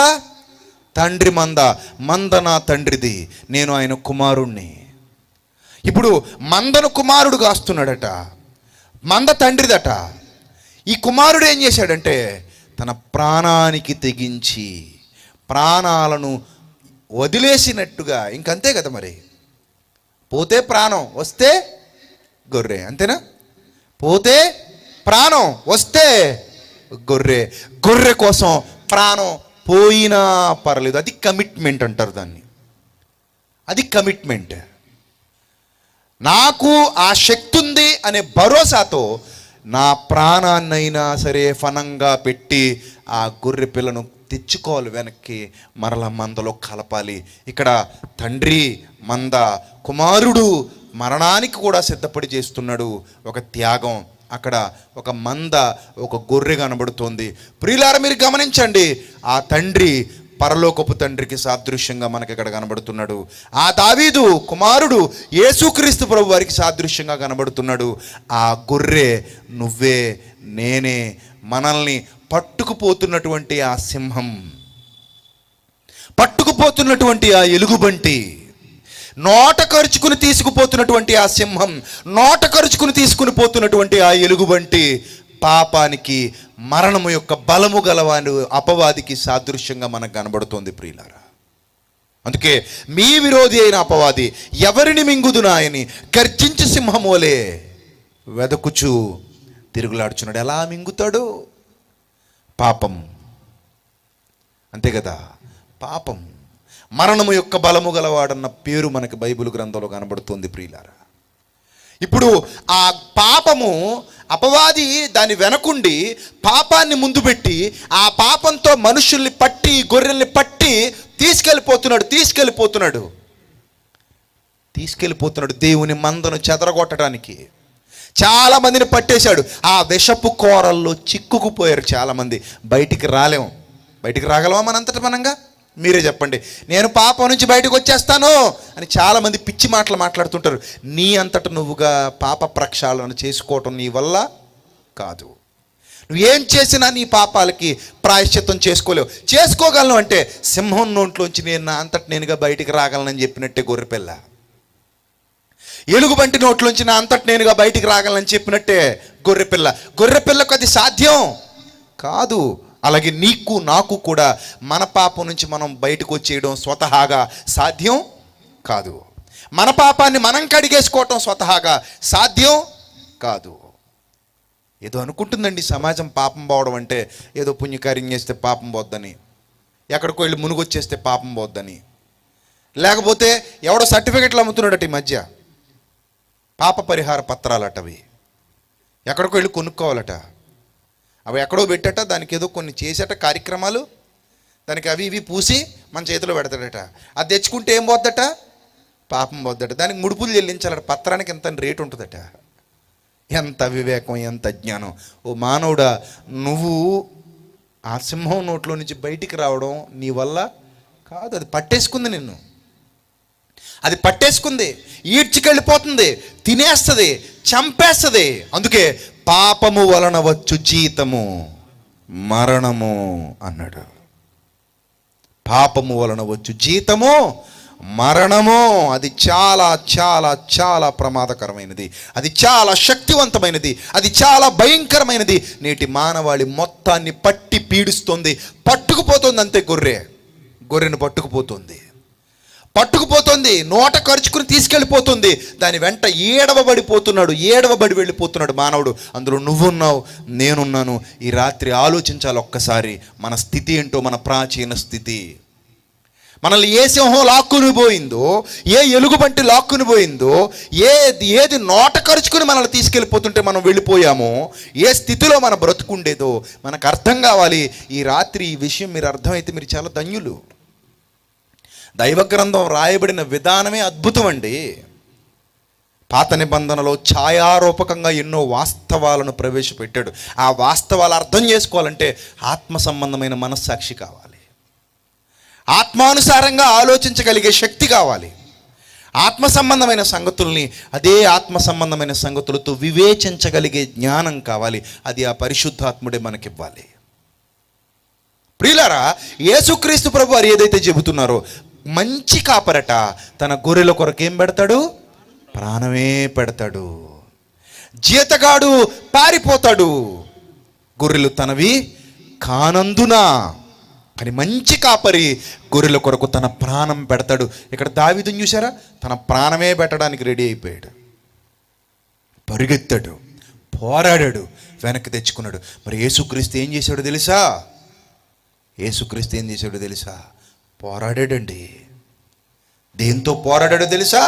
తండ్రి మంద. మంద నా తండ్రిది, నేను ఆయన కుమారుణ్ణి. ఇప్పుడు మందను కుమారుడు కాస్తున్నాడట, మంద తండ్రిదట. ఈ కుమారుడు ఏం చేశాడంటే తన ప్రాణానికి తెగించి ప్రాణాలను వదిలేసినట్టుగా. ఇంకంతే కదా మరి. పోతే ప్రాణం, వస్తే గొర్రె. అంతేనా? పోతే ప్రాణం, వస్తే గొర్రె. గొర్రె కోసం ప్రాణం పోయినా పర్లేదు. అది కమిట్మెంట్ అంటారు దాన్ని. అది కమిట్మెంట్. నాకు ఆ శక్తి ఉంది అనే భరోసాతో నా ప్రాణాన్నైనా సరే ఫనంగా పెట్టి ఆ గొర్రె పిల్లను తెచ్చుకోవాలి వెనక్కి, మరల మందలో కలపాలి. ఇక్కడ తండ్రి మంద, కుమారుడు మరణానికి కూడా సిద్ధపడి చేస్తున్నాడు ఒక త్యాగం. అక్కడ ఒక మంద, ఒక గొర్రె కనబడుతోంది. ప్రియులారా మీరు గమనించండి, ఆ తండ్రి పరలోకపు తండ్రికి సాదృశ్యంగా మనకి ఇక్కడ కనబడుతున్నాడు. ఆ దావీదు కుమారుడు యేసుక్రీస్తు ప్రభు వారికి సాదృశ్యంగా కనబడుతున్నాడు. ఆ గొర్రె నువ్వే, నేనే. మనల్ని పట్టుకుపోతున్నటువంటి ఆ సింహం, పట్టుకుపోతున్నటువంటి ఆ ఎలుగుబంటి, నోట కరుచుకుని తీసుకుపోతున్నటువంటి ఆ సింహం, నోట కరుచుకుని తీసుకుని పోతున్నటువంటి ఆ ఎలుగుబంటి పాపానికి, మరణము యొక్క బలము గలవాడు అపవాదికి సాదృశ్యంగా మనకు కనబడుతోంది ప్రియులారా. అందుకే మీ విరోధి అయిన అపవాది ఎవరిని మింగుదునాయని గర్జించు సింహమోలే వెదకుచు తిరుగులాడుచున్నాడు. ఎలా మింగుతాడు? పాపం. అంతే కదా, పాపం. మరణము యొక్క బలము గలవాడన్న పేరు మనకి బైబిల్ గ్రంథంలో కనబడుతుంది ప్రియులారా. ఇప్పుడు ఆ పాపము, అపవాది దాని వెనకుండి పాపాన్ని ముందు పెట్టి ఆ పాపంతో మనుషుల్ని పట్టి, గొర్రెల్ని పట్టి తీసుకెళ్ళిపోతున్నాడు దేవుని మందను చెదరగొట్టడానికి. చాలామందిని పట్టేశాడు. ఆ విషపు కోరల్లో చిక్కుకుపోయారు చాలామంది. బయటికి రాగలమా మనంతట మనంగా? మీరే చెప్పండి. నేను పాపం నుంచి బయటకు వచ్చేస్తాను అని చాలామంది పిచ్చి మాటలు మాట్లాడుతుంటారు. నీ అంతట నువ్వుగా పాప ప్రక్షాళన చేసుకోవటం నీ వల్ల కాదు. నువ్వేం చేసినా నీ పాపాలకి ప్రాయశ్చిత్తం చేసుకోలేవు. చేసుకోగలను అంటే సింహం నోట్లోంచి నేను నా అంతట నేనుగా బయటికి రాగలనని చెప్పినట్టే గొర్రెపిల్ల. ఎలుగుబంటి నోట్లోంచి నా అంతట నేనుగా బయటికి రాగలనని చెప్పినట్టే గొర్రెపిల్ల. గొర్రెపిల్లకు అది సాధ్యం కాదు. అలాగే నీకు నాకు కూడా మన పాపం నుంచి మనం బయటకు వచ్చేయడం స్వతహాగా సాధ్యం కాదు. మన పాపాన్ని మనం కడిగేసుకోవటం స్వతహాగా సాధ్యం కాదు. ఏదో అనుకుంటుందండి సమాజం పాపం పోవడం అంటే ఏదో పుణ్యకార్యం చేస్తే పాపం పోద్దని, ఎక్కడికో వెళ్ళి మునుగొచ్చేస్తే పాపం పోద్దని. లేకపోతే ఎవడో సర్టిఫికెట్లు అమ్ముతున్నాడట ఈ మధ్య, పాప పరిహార పత్రాలట. అవి ఎక్కడికో వెళ్ళి కొనుక్కోవాలట. అవి ఎక్కడో పెట్టట, దానికి ఏదో కొన్ని చేసేట కార్యక్రమాలు, దానికి అవి ఇవి పూసి మన చేతిలో పెడతాడట. అది తెచ్చుకుంటే ఏం పోద్దట? పాపం పోద్దట. దానికి ముడుపులు చెల్లించాలట. పత్రానికి ఎంత రేటు ఉంటుందట. ఎంత వివేకం, ఎంత జ్ఞానం! ఓ మానవుడా, నువ్వు ఆ సింహం నోట్లో నుంచి బయటికి రావడం నీ వల్ల కాదు. అది పట్టేసుకుంది నిన్ను, అది పట్టేసుకుంది, ఈడ్చికెళ్ళిపోతుంది, తినేస్తుంది, చంపేస్తుంది. అందుకే పాపము వలన వచ్చు జీతము మరణము అన్నాడు. పాపము వలన వచ్చు జీతము మరణము. అది చాలా చాలా చాలా ప్రమాదకరమైనది, అది చాలా శక్తివంతమైనది, అది చాలా భయంకరమైనది. నేటి మానవాళి మొత్తాన్ని పట్టి పీడిస్తుంది, పట్టుకుపోతుంది. అంతే, గొర్రెను పట్టుకుపోతుంది, నోట ఖర్చుకుని తీసుకెళ్ళిపోతుంది. దాని వెంట ఏడవబడి వెళ్ళిపోతున్నాడు మానవుడు. అందులో నువ్వున్నావు, నేనున్నాను. ఈ రాత్రి ఆలోచించాలి ఒక్కసారి మన స్థితి ఏంటో, మన ప్రాచీన స్థితి. మనల్ని ఏ సింహం లాక్కుని పోయిందో, ఏ ఎలుగుబంటి లాక్కుని పోయిందో, ఏది నోట ఖర్చుకుని మనల్ని తీసుకెళ్ళిపోతుంటే మనం వెళ్ళిపోయామో, ఏ స్థితిలో మన బ్రతుకుండేదో మనకు అర్థం కావాలి. ఈ రాత్రి ఈ విషయం మీరు అర్థమైతే మీరు చాలా ధన్యులు. దైవ గ్రంథం రాయబడిన విధానమే అద్భుతం అండి. పాత నిబంధనలో ఛాయారూపకంగా ఎన్నో వాస్తవాలను ప్రవేశపెట్టాడు. ఆ వాస్తవాలు అర్థం చేసుకోవాలంటే ఆత్మ సంబంధమైన మనస్సాక్షి కావాలి, ఆత్మానుసారంగా ఆలోచించగలిగే శక్తి కావాలి. ఆత్మ సంబంధమైన సంగతుల్ని అదే ఆత్మ సంబంధమైన సంగతులతో వివేచించగలిగే జ్ఞానం కావాలి. అది ఆ పరిశుద్ధాత్ముడే మనకివ్వాలి. ప్రియులారా, యేసుక్రీస్తు ప్రభు వారు ఏదైతే చెబుతున్నారో, మంచి కాపరట తన గొర్రెల కొరకు ఏం పెడతాడు? ప్రాణమే పెడతాడు. జీతగాడు పారిపోతాడు, గొర్రెలు తనవి కానందున. కానీ మంచి కాపరి గొర్రెల కొరకు తన ప్రాణం పెడతాడు. ఇక్కడ దావీదుని చూసారా? తన ప్రాణమే పెట్టడానికి రెడీ అయిపోయాడు, పరిగెత్తాడు, పోరాడాడు, వెనక్కి తెచ్చుకున్నాడు. మరి యేసుక్రీస్తు ఏం చేశాడో తెలుసా? పోరాడాడండి. దేంతో పోరాడాడో తెలుసా?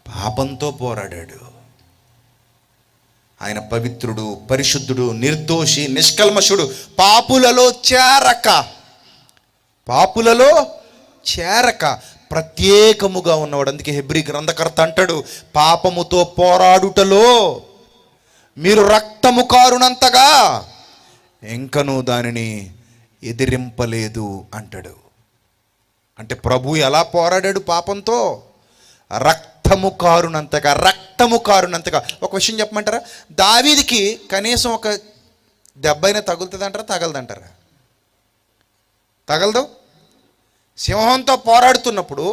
పాపంతో పోరాడాడు. ఆయన పవిత్రుడు, పరిశుద్ధుడు, నిర్దోషి, నిష్కల్మషుడు. పాపులలో చేరక ప్రత్యేకముగా ఉన్నవాడు. అందుకే హెబ్రీ గ్రంథకర్త అంటాడు, పాపముతో పోరాడుటలో మీరు రక్తము కారునంతగా ఇంకనూ దానిని ఎదిరింపలేదు అంటాడు. అంటే ప్రభు ఎలా పోరాడాడు పాపంతో? రక్తము కారునంతగా. ఒక విషయం చెప్పమంటారా? దావీదుకి కనీసం ఒక దెబ్బైనా తగులుతుందంటారా? తగలదంటారా? తగలదు. సింహంతో పోరాడుతున్నప్పుడు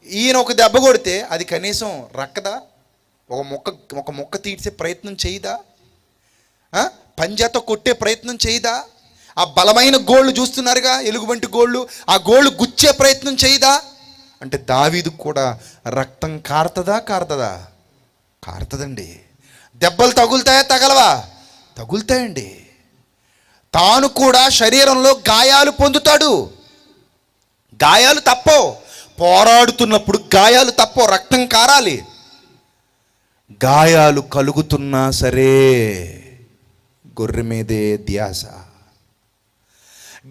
ఈయన ఒక దెబ్బ కొడితే అది కనీసం రక్కదా? ఒక మొక్క తీర్చే ప్రయత్నం చేయదా? పంజాతో కొట్టే ప్రయత్నం చేయదా? ఆ బలమైన గోళ్ళు చూస్తున్నారుగా, ఎలుగుబంటి గోళ్ళు, ఆ గోళ్ళు గుచ్చే ప్రయత్నం చేయదా? అంటే దావీదు కూడా రక్తం కారుతుందండి. దెబ్బలు తగులుతాయా? తగలవా? తగులుతాయండి. తాను కూడా శరీరంలో గాయాలు పొందుతాడు. గాయాలు తప్పవు, పోరాడుతున్నప్పుడు గాయాలు తప్పవు, రక్తం కారాలి. గాయాలు కలుగుతున్నా సరే గొర్రె మీదే ధ్యాస.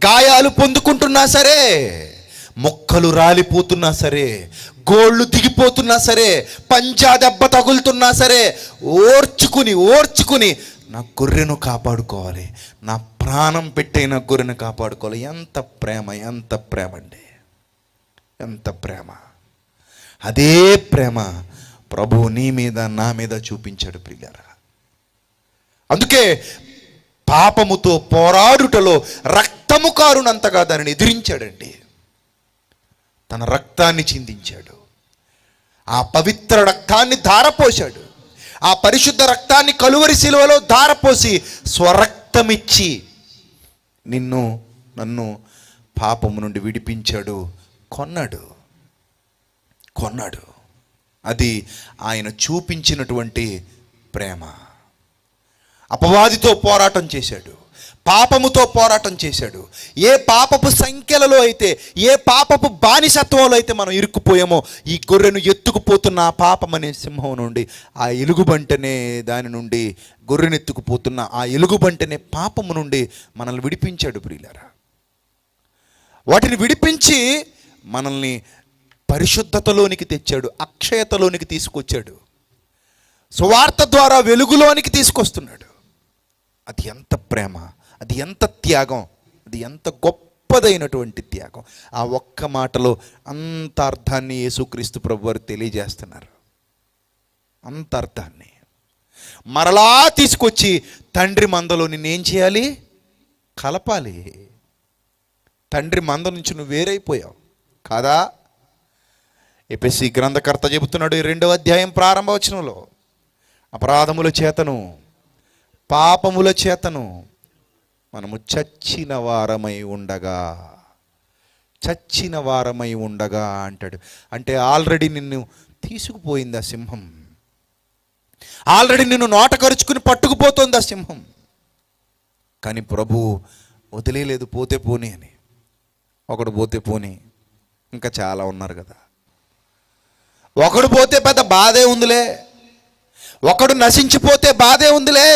గాయాలు పొందుకుంటున్నా సరే, మొక్కలు రాలిపోతున్నా సరే, గోళ్ళు దిగిపోతున్నా సరే, పంజా దెబ్బ తగులుతున్నా సరే, ఓర్చుకుని నా గొర్రెను కాపాడుకోవాలి, నా ప్రాణం పెట్టైన గొర్రెను కాపాడుకోవాలి. ఎంత ప్రేమ అండి, ఎంత ప్రేమ! అదే ప్రేమ ప్రభువు నీ మీద, నా మీద చూపించాడు ప్రియులారా. అందుకే పాపముతో పోరాడుటలో రక్తము కారునంతగా దానిని ఎదిరించాడండి. తన రక్తాన్ని చిందించాడు, ఆ పవిత్ర రక్తాన్ని ధారపోశాడు, ఆ పరిశుద్ధ రక్తాన్ని కలువరి శిలువలో ధారపోసి స్వరక్తమిచ్చి నిన్ను నన్ను పాపము నుండి విడిపించాడు, కొన్నాడు. అది ఆయన చూపించినటువంటి ప్రేమ. అపవాదితో పోరాటం చేశాడు, పాపముతో పోరాటం చేశాడు. ఏ పాపపు సంఖ్యలలో అయితే, ఏ పాపపు బానిసత్వంలో అయితే మనం ఇరుక్కుపోయామో, ఈ గొర్రెను ఎత్తుకుపోతున్న ఆ పాపం అనే సింహం నుండి, ఆ ఎలుగుబంటనే దాని నుండి, గొర్రెను ఎత్తుకుపోతున్న ఆ ఎలుగుబంటనే పాపము నుండి మనల్ని విడిపించాడు ప్రియులారా. వాటిని విడిపించి మనల్ని పరిశుద్ధతలోనికి తెచ్చాడు, అక్షయతలోనికి తీసుకొచ్చాడు, సువార్త ద్వారా వెలుగులోనికి తీసుకొస్తున్నాడు. అది ఎంత ప్రేమ, అది ఎంత త్యాగం, అది ఎంత గొప్పదైనటువంటి త్యాగం. ఆ ఒక్క మాటలో అంత అర్థాన్ని యేసుక్రీస్తు ప్రభువారు తెలియజేస్తున్నారు. అంత అర్థాన్ని మరలా తీసుకొచ్చి తండ్రి మందలో నిన్నేం చేయాలి? కలపాలి. తండ్రి మంద నుంచి నువ్వు వేరైపోయావు కాదా? ఎఫెసీ గ్రంథకర్త చెబుతున్నాడు 2వ అధ్యాయం ప్రారంభ వచనంలో, అపరాధముల చేతను పాపముల చేతను మనము చచ్చిన వారమై ఉండగా అంటాడు. అంటే ఆల్రెడీ నిన్ను తీసుకుపోయింది ఆ సింహం, ఆల్రెడీ నిన్ను నోట కరుచుకుని పట్టుకుపోతుంది ఆ సింహం. కానీ ప్రభు వదిలేదు, పోతే పోనీ అని. ఒకడు పోతే పోనీ, ఇంకా చాలా ఉన్నారు కదా. ఒకడు పోతే పెద్ద బాధే ఉందిలే, ఒకడు నశించిపోతే బాధే ఉందిలే.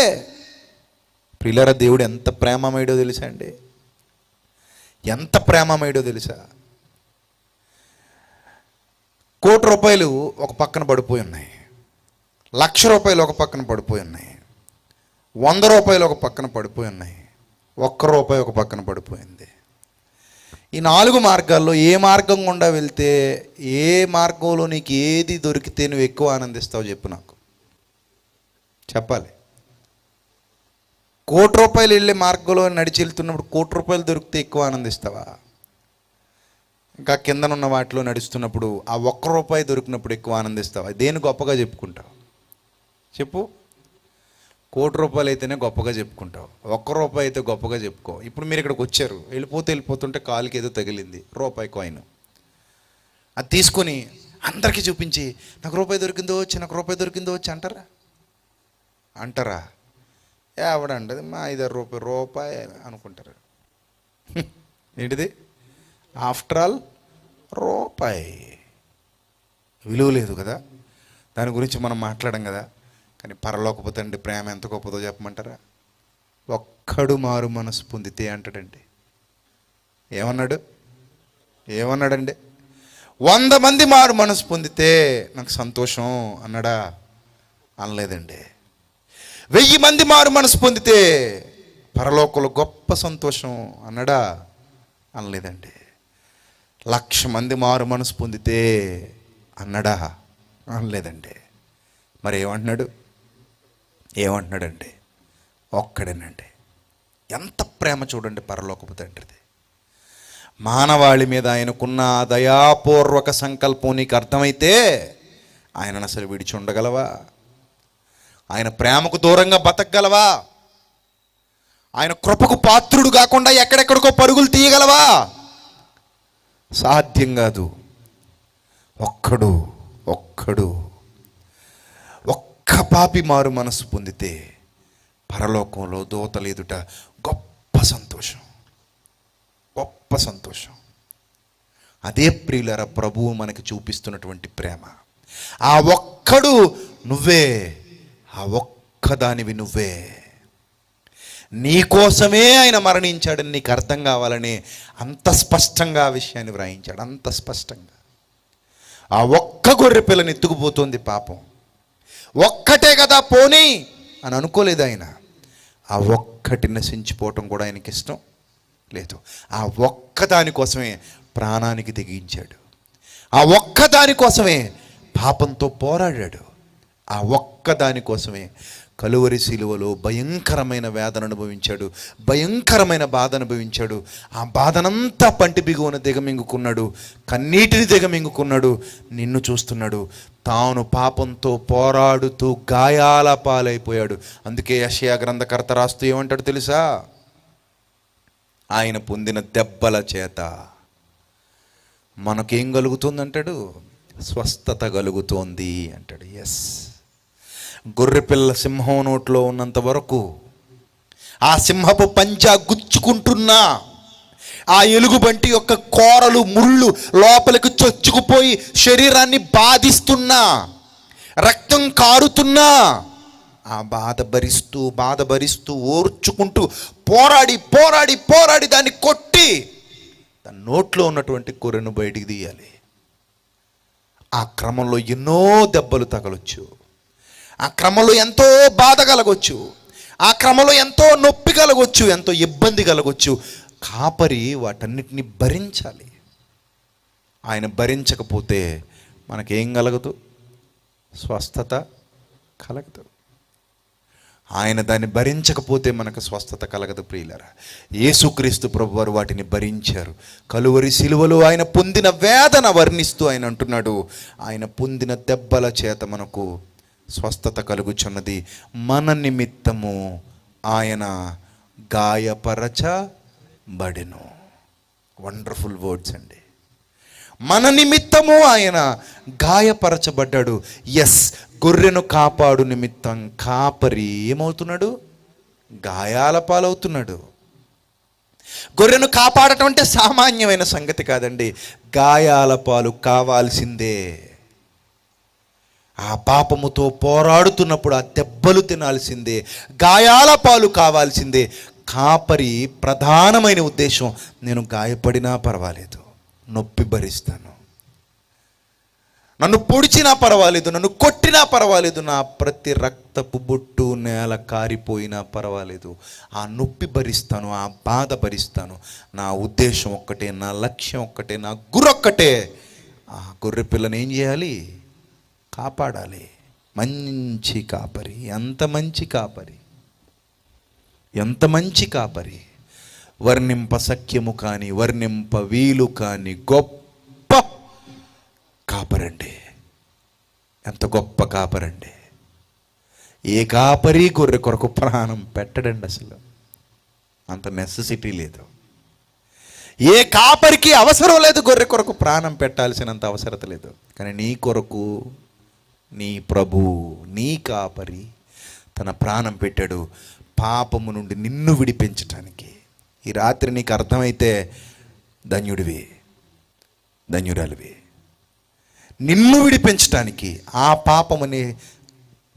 ప్రియులారా, దేవుడు ఎంత ప్రేమమయుడో తెలుసా అండి? ఎంత ప్రేమమయుడో తెలుసా? 1 కోటి రూపాయలు ఒక పక్కన పడిపోయి ఉన్నాయి, 1,00,000 రూపాయలు ఒక పక్కన పడిపోయి ఉన్నాయి, 100 రూపాయలు ఒక పక్కన పడిపోయి ఉన్నాయి, 1 రూపాయి ఒక పక్కన పడిపోయింది. ఈ 4 మార్గాల్లో ఏ మార్గం గుండా వెళ్తే, ఏ మార్గంలో నీకు ఏది దొరికితే నువ్వు ఎక్కువ ఆనందిస్తావు చెప్పు నాకు, చెప్పాలి. 1 కోటి రూపాయలు వెళ్ళే మార్గంలో నడిచి వెళ్తున్నప్పుడు 1 కోటి రూపాయలు దొరికితే ఎక్కువ ఆనందిస్తావా? ఇంకా కిందనున్న వాటిలో నడుస్తున్నప్పుడు ఆ 1 రూపాయి దొరికినప్పుడు ఎక్కువ ఆనందిస్తావా? దేని గొప్పగా చెప్పుకుంటావు చెప్పు? 1 కోటి రూపాయలు అయితేనే గొప్పగా చెప్పుకుంటావు, 1 రూపాయి అయితే గొప్పగా చెప్పుకో. ఇప్పుడు మీరు ఇక్కడికి వచ్చారు, వెళ్ళిపోతుంటే కాలుకి ఏదో తగిలింది, రూపాయి కాయిన్. అది తీసుకొని అందరికీ చూపించి నాకు రూపాయి దొరికిందో వచ్చి, నాకు రూపాయి దొరికిందో వచ్చి అంటారా? ఎవడండి మా 5 రూపాయి అనుకుంటారు. ఏంటిది? ఆఫ్టర్ ఆల్ రూపాయి విలువ లేదు కదా, దాని గురించి మనం మాట్లాడం కదా. కానీ పరలోకపు తండ్రి ప్రేమ ఎంత గొప్పదో చెప్పమంటారా? ఒక్కడు మారు మనసు పొందితే అంటాడండి. ఏమన్నాడండి? 100 మంది మారు మనసు పొందితే నాకు సంతోషం అన్నాడా? అనలేదండి. 1000 మంది మారు మనసు పొందితే పరలోకంలో గొప్ప సంతోషం అన్నాడా? అనలేదండి. 1,00,000 మంది మారు మనసు పొందితే అన్నాడా? అనలేదండి. మరి ఏమంటున్నాడండి? ఒక్కడేనండి. ఎంత ప్రేమ చూడండి పరలోకపు తండ్రిది. మానవాళి మీద ఆయనకున్న దయాపూర్వక సంకల్పం నీకు అర్థమైతే ఆయనను అసలు విడిచి ఉండగలవా? ఆయన ప్రేమకు దూరంగా బతకగలవా? ఆయన కృపకు పాత్రుడు కాకుండా ఎక్కడెక్కడికో పరుగులు తీయగలవా? సాధ్యం కాదు. ఒక్క పాపి మారు మనసు పొందితే పరలోకంలో దూతల ఎదుట గొప్ప సంతోషం. అదే ప్రియులారా ప్రభువు మనకి చూపిస్తున్నటువంటి ప్రేమ. ఆ ఒక్కడు నువ్వే, ఆ ఒక్కదానివి నువ్వే. నీకోసమే ఆయన మరణించాడని నీకు అర్థం కావాలని అంత స్పష్టంగా ఆ విషయాన్ని వ్రాయించాడు. అంత స్పష్టంగా ఆ ఒక్క గొర్రె పిల్లని ఎత్తుకుపోతుంది పాపం. ఒక్కటే కదా పోనీ అని అనుకోలేదు ఆయన. ఆ ఒక్కటి నశించిపోవటం కూడా ఆయనకి ఇష్టం లేదు. ఆ ఒక్కదానికోసమే ప్రాణానికి తెగించాడు. ఆ ఒక్కదానికోసమే పాపంతో పోరాడాడు. ఆ ఒక్కదానికోసమే కలువరి శిలువలో భయంకరమైన వేదన అనుభవించాడు, భయంకరమైన బాధ అనుభవించాడు. ఆ బాధనంతా పంటి బిగువన దిగమింగుకున్నాడు, కన్నీటిని దిగమింగుకున్నాడు. నిన్ను చూస్తున్నాడు. తాను పాపంతో పోరాడుతూ గాయాల పాలైపోయాడు. అందుకే యెషయా గ్రంథకర్త రాస్తూ ఏమంటాడు తెలుసా? ఆయన పొందిన దెబ్బల చేత మనకేం కలుగుతుందంటాడు? స్వస్థత కలుగుతోంది అంటాడు. ఎస్, గొర్రెపిల్ల సింహం నోట్లో ఉన్నంత వరకు ఆ సింహపు పంజా గుచ్చుకుంటున్నా, ఆ ఎలుగుబంటి యొక్క కోరలు ముళ్ళు లోపలికి చొచ్చుకుపోయి శరీరాన్ని బాధిస్తున్నా, రక్తం కారుతున్నా, ఆ బాధ భరిస్తూ ఓర్చుకుంటూ పోరాడి పోరాడి పోరాడి దాన్ని కొట్టి దాని నోట్లో ఉన్నటువంటి కొర్రెను బయటికి తీయాలి. ఆ క్రమంలో ఎన్నో దెబ్బలు తగలొచ్చు, ఆ క్రమంలో ఎంతో బాధ కలగొచ్చు, ఆ క్రమంలో ఎంతో నొప్పి కలగొచ్చు, ఎంతో ఇబ్బంది కలగొచ్చు. కాపరి వాటన్నిటిని భరించాలి. ఆయన భరించకపోతే మనకేం కలగదు? స్వస్థత కలగదు. ఆయన దాన్ని భరించకపోతే మనకు స్వస్థత కలగదు. ప్రియులారా, యేసుక్రీస్తు ప్రభువారు వాటిని భరించారు. కలువరి సిలువలో ఆయన పొందిన వేదన వర్ణిస్తూ ఆయన అంటున్నాడు, ఆయన పొందిన దెబ్బల చేత మనకు స్వస్థత కలుగుచున్నది. మన నిమిత్తము ఆయన గాయపరచబడెను. వండర్ఫుల్ వర్డ్స్ అండి. మన నిమిత్తము ఆయన గాయపరచబడ్డాడు. ఎస్, గొర్రెను కాపాడు నిమిత్తం కాపరి ఏమవుతున్నాడు? గాయాల పాలవుతున్నాడు. గొర్రెను కాపాడటం అంటే సామాన్యమైన సంగతి కాదండి. గాయాల పాలు కావాల్సిందే. ఆ పాపముతో పోరాడుతున్నప్పుడు ఆ దెబ్బలు తినాల్సిందే, గాయాల పాలు కావాల్సిందే. కాపరి ప్రధానమైన ఉద్దేశం, నేను గాయపడినా పర్వాలేదు, నొప్పి భరిస్తాను, నన్ను పొడిచినా పర్వాలేదు, నన్ను కొట్టినా పర్వాలేదు, నా ప్రతి రక్తపు బొట్టు నేల కారిపోయినా పర్వాలేదు, ఆ నొప్పి భరిస్తాను, ఆ బాధ భరిస్తాను. నా ఉద్దేశం ఒక్కటే, నా లక్ష్యం ఒక్కటే, నా గురొక్కటే. ఆ గొర్రె పిల్లని ఏం చేయాలి? కాపాడాలి. మంచి కాపరి, ఎంత మంచి కాపరి, ఎంత మంచి కాపరి! వర్ణింప సఖ్యము కాని, వర్ణింప వీలు కాని గొప్ప కాపరండి. ఎంత గొప్ప కాపరండి! ఏ కాపరి గొర్రె కొరకు ప్రాణం పెట్టడండి. అసలు అంత నెసెసిటీ లేదు. ఏ కాపరికి అవసరం లేదు గొర్రె కొరకు ప్రాణం పెట్టాల్సినంత అవసరత లేదు. కానీ నీ కొరకు నీ ప్రభు, నీ కాపరి తన ప్రాణం పెట్టాడు పాపము నుండి నిన్ను విడిపించటానికి. ఈ రాత్రి నీకు అర్థమైతే ధన్యుడివి, ధన్యురాలివి. నిన్ను విడిపించటానికి, ఆ పాపముని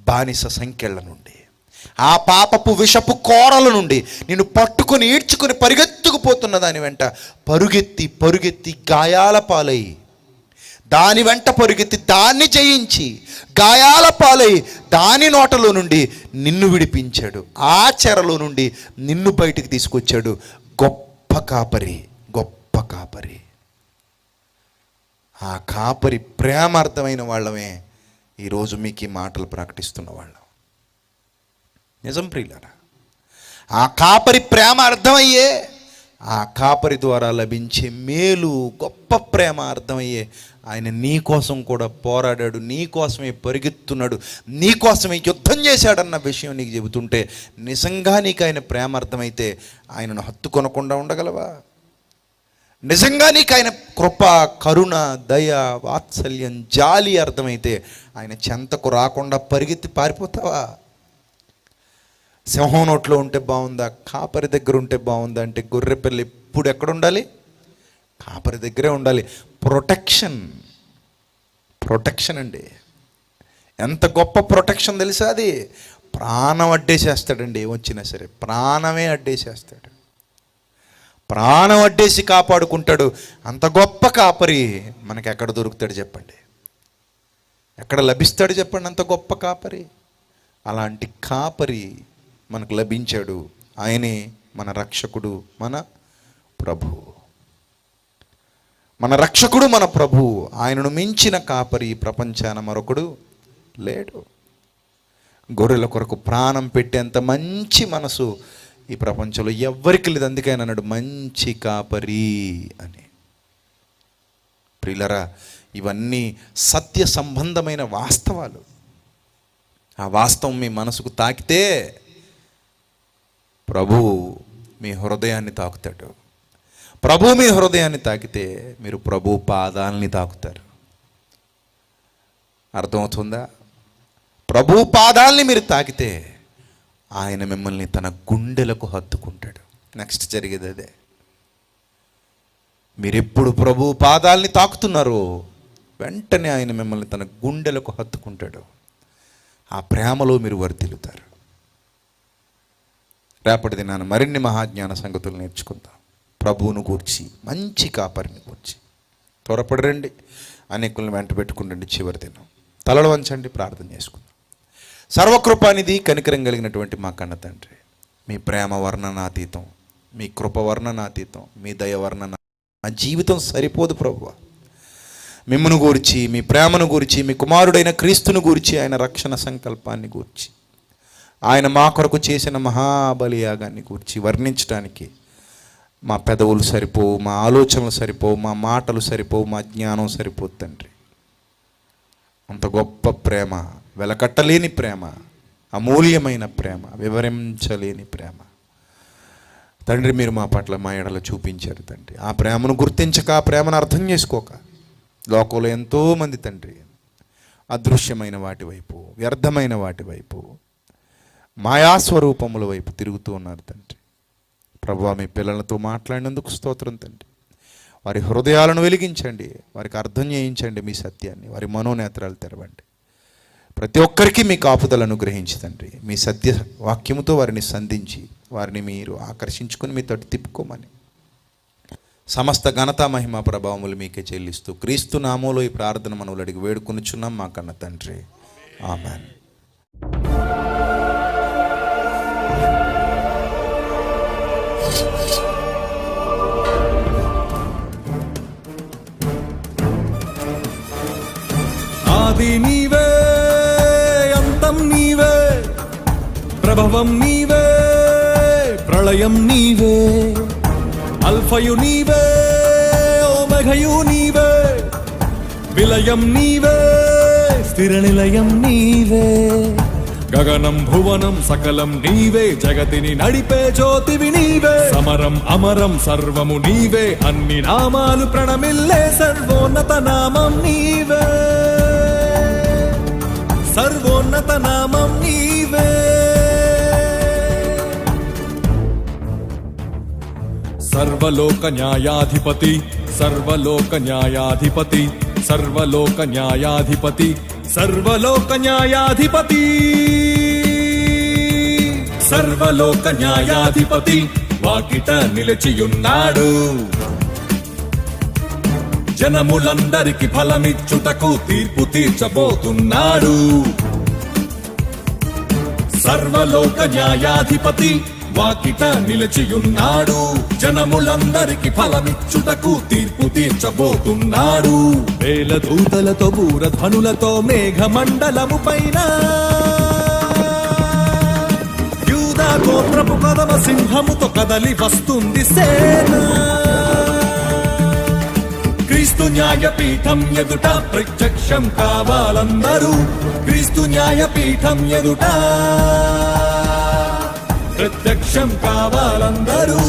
బానిస సంకెళ్ళ నుండి, ఆ పాపపు విషపు కోరల నుండి నిన్ను పట్టుకొని ఈడ్చుకొని పరిగెత్తుకుపోతున్న దాని వెంట పరుగెత్తి పరుగెత్తి గాయాల పాలై, దాని వెంట పరుగెత్తి దాన్ని జయించి గాయాల పాలై దాని నోటలో నుండి నిన్ను విడిపించాడు. ఆ చెరలో నుండి నిన్ను బయటికి తీసుకొచ్చాడు. గొప్ప కాపరి, గొప్ప కాపరి. ఆ కాపరి ప్రేమార్థమైన వాళ్ళమే ఈరోజు మీకు ఈ మాటలు ప్రకటిస్తున్న వాళ్ళం. నిజం ప్రియులారా, ఆ కాపరి ప్రేమ అర్థమయ్యే, ఆ కాపరి ద్వారా లభించే మేలు, గొప్ప ప్రేమ అర్థమయ్యే ఆయన నీ కోసం కూడా పోరాడాడు, నీ కోసమే పరిగెత్తున్నాడు, నీ కోసమే యుద్ధం చేశాడన్న విషయం నీకు చెబుతుంటే నిజంగా నీకు ఆయన ప్రేమ అర్థమైతే ఆయనను హత్తుకొనకుండా ఉండగలవా? నిజంగా నీకు ఆయన కృప, కరుణ, దయ, వాత్సల్యం, జాలి అర్థమైతే ఆయన చెంతకు రాకుండా పరిగెత్తి పారిపోతావా? సింహం నోట్లో ఉంటే బాగుందా, కాపరి దగ్గర ఉంటే బాగుందా అంటే గొర్రె పిల్ల ఎప్పుడు ఎక్కడ ఉండాలి? కాపరి దగ్గరే ఉండాలి. ప్రొటెక్షన్, ప్రొటెక్షన్ అండి. ఎంత గొప్ప ప్రొటెక్షన్ తెలుసా? అది ప్రాణం అడ్డేసేస్తాడండి. ఏమొచ్చినా సరే ప్రాణమే అడ్డేసేస్తాడు, ప్రాణం అడ్డేసి కాపాడుకుంటాడు. అంత గొప్ప కాపరి మనకి ఎక్కడ దొరుకుతాడు చెప్పండి? ఎక్కడ లభిస్తాడు చెప్పండి? అంత గొప్ప కాపరి. అలాంటి కాపరి మనకు లభించాడు. ఆయనే మన రక్షకుడు, మన ప్రభు. మన రక్షకుడు, మన ప్రభు. ఆయనను మించిన కాపరి ప్రపంచాన మరొకడు లేడు. గొర్రెల కొరకు ప్రాణం పెట్టేంత మంచి మనసు ఈ ప్రపంచంలో ఎవ్వరికి లేదు. అందుకే ఆయన అన్నాడు మంచి కాపరి అని. ప్రియులరా, ఇవన్నీ సత్య సంబంధమైన వాస్తవాలు. ఆ వాస్తవం మీ మనసుకు తాకితే ప్రభు మీ హృదయాన్ని తాకుతాడు. ప్రభు మీ హృదయాన్ని తాకితే మీరు ప్రభు పాదాలని తాకుతారు. అర్థమవుతుందా? ప్రభు పాదాలని మీరు తాకితే ఆయన మిమ్మల్ని తన గుండెలకు హత్తుకుంటాడు. నెక్స్ట్ జరిగేది అదే. మీరెప్పుడు ప్రభు పాదాలని తాకుతున్నారో వెంటనే ఆయన మిమ్మల్ని తన గుండెలకు హత్తుకుంటాడు. ఆ ప్రేమలో మీరు వర్ధిల్లుతారు. రేపటి దినాన మరిన్ని మహాజ్ఞాన సంగతులు నేర్చుకుందాం. ప్రభువును గూర్చి, మంచి కాపరిని గూర్చి. త్వరపడి రండి, అనేకులను వెంట పెట్టుకుంటండి. చివరి దినం తలలు వంచండి, ప్రార్థన చేసుకుందాం. సర్వకృపానిధి కనికరం కలిగినటువంటి మా కన్న తండ్రి, మీ ప్రేమ వర్ణనాతీతం, మీ కృప వర్ణనాతీతం, మీ దయ వర్ణన మా జీవితం సరిపోదు ప్రభువా. మిమ్మను గూర్చి, మీ ప్రేమను గూర్చి, మీ కుమారుడైన క్రీస్తును గూర్చి, ఆయన రక్షణ సంకల్పాన్ని గూర్చి, ఆయన మా కొరకు చేసిన మహాబలియాగాన్ని గూర్చి వర్ణించడానికి మా పెదవులు సరిపోవు, మా ఆలోచనలు సరిపోవు, మా మాటలు సరిపోవు, మా జ్ఞానం సరిపోదు తండ్రి. అంత గొప్ప ప్రేమ, వెలకట్టలేని ప్రేమ, అమూల్యమైన ప్రేమ, వివరించలేని ప్రేమ తండ్రి మీరు మా పట్ల, మా ఎడల చూపించారు తండ్రి. ఆ ప్రేమను గుర్తించక, ఆ ప్రేమను అర్థం చేసుకోక లోకంలో ఎంతోమంది తండ్రి అదృశ్యమైన వాటి వైపు, వ్యర్థమైన వాటి వైపు, మాయాస్వరూపముల వైపు తిరుగుతూ ఉన్నారు తండ్రి. ప్రభువా, మీ పిల్లలతో మాట్లాడినందుకు స్తోత్రం తండ్రి. వారి హృదయాలను వెలిగించండి, వారికి అర్థం చేయించండి మీ సత్యాన్ని, వారి మనోనేత్రాలు తెరవండి. ప్రతి ఒక్కరికి మీ కాపుదలను అనుగ్రహించి తండ్రి, మీ సత్య వాక్యముతో వారిని సంధించి, వారిని మీరు ఆకర్షించుకొని మీ తట్టు తిప్పుకోమని సమస్త ఘనత మహిమ ప్రభావములు మీకే చెల్లిస్తూ క్రీస్తు నామములో ఈ ప్రార్థన మనవులు అడిగి వేడుకొనుచున్నాం మా కన్న తండ్రి. ఆమెన్. ఆది నీవే, అంతం నీవే, ప్రభవం నీవే, ప్రళయం నీవే, అల్ఫయు నీవే, ఓమెఘయు నీవే, విలయం నీవే, స్థిర నిలయం నీవే. గగనం భువనం సకలం నీవే, జగతిని నడిపే జ్యోతివి నీవే. సమరం అమరం సర్వము నీవే, అన్ని నామాలు ప్రణమిల్లే సర్వోన్నత నామం నీవే, సర్వోన్నత నామం నీవే. సర్వలోక న్యాయాధిపతి, సర్వలోక న్యాయాధిపతి, సర్వలోక న్యాయాధిపతి, సర్వలోక న్యాయాధిపతి, సర్వలోక న్యాయాధిపతి వాకిట నిలిచియున్నాడు. జనములందరికి ఫలమిచ్చుటకు తీర్పు తీర్చబోతున్నాడు. సర్వలోక న్యాయాధిపతి వాకిట నిలిచియున్నాడు. జనములందరికి ఫలమిచ్చుటకు తీర్పు తీర్చబోతున్నాడు. వేల దూతలతో, బూరధ్వనులతో, మేఘమండలము పైన యూదా గోత్రపు కదమ సింహముతో కదలి వస్తుంది సేన. క్రీస్తు న్యాయపీఠం ఎదుట ప్రత్యక్షం కావాలందరూ, క్రీస్తు న్యాయపీఠం ఎదుట ప్రత్యక్షం కావాలందరూ.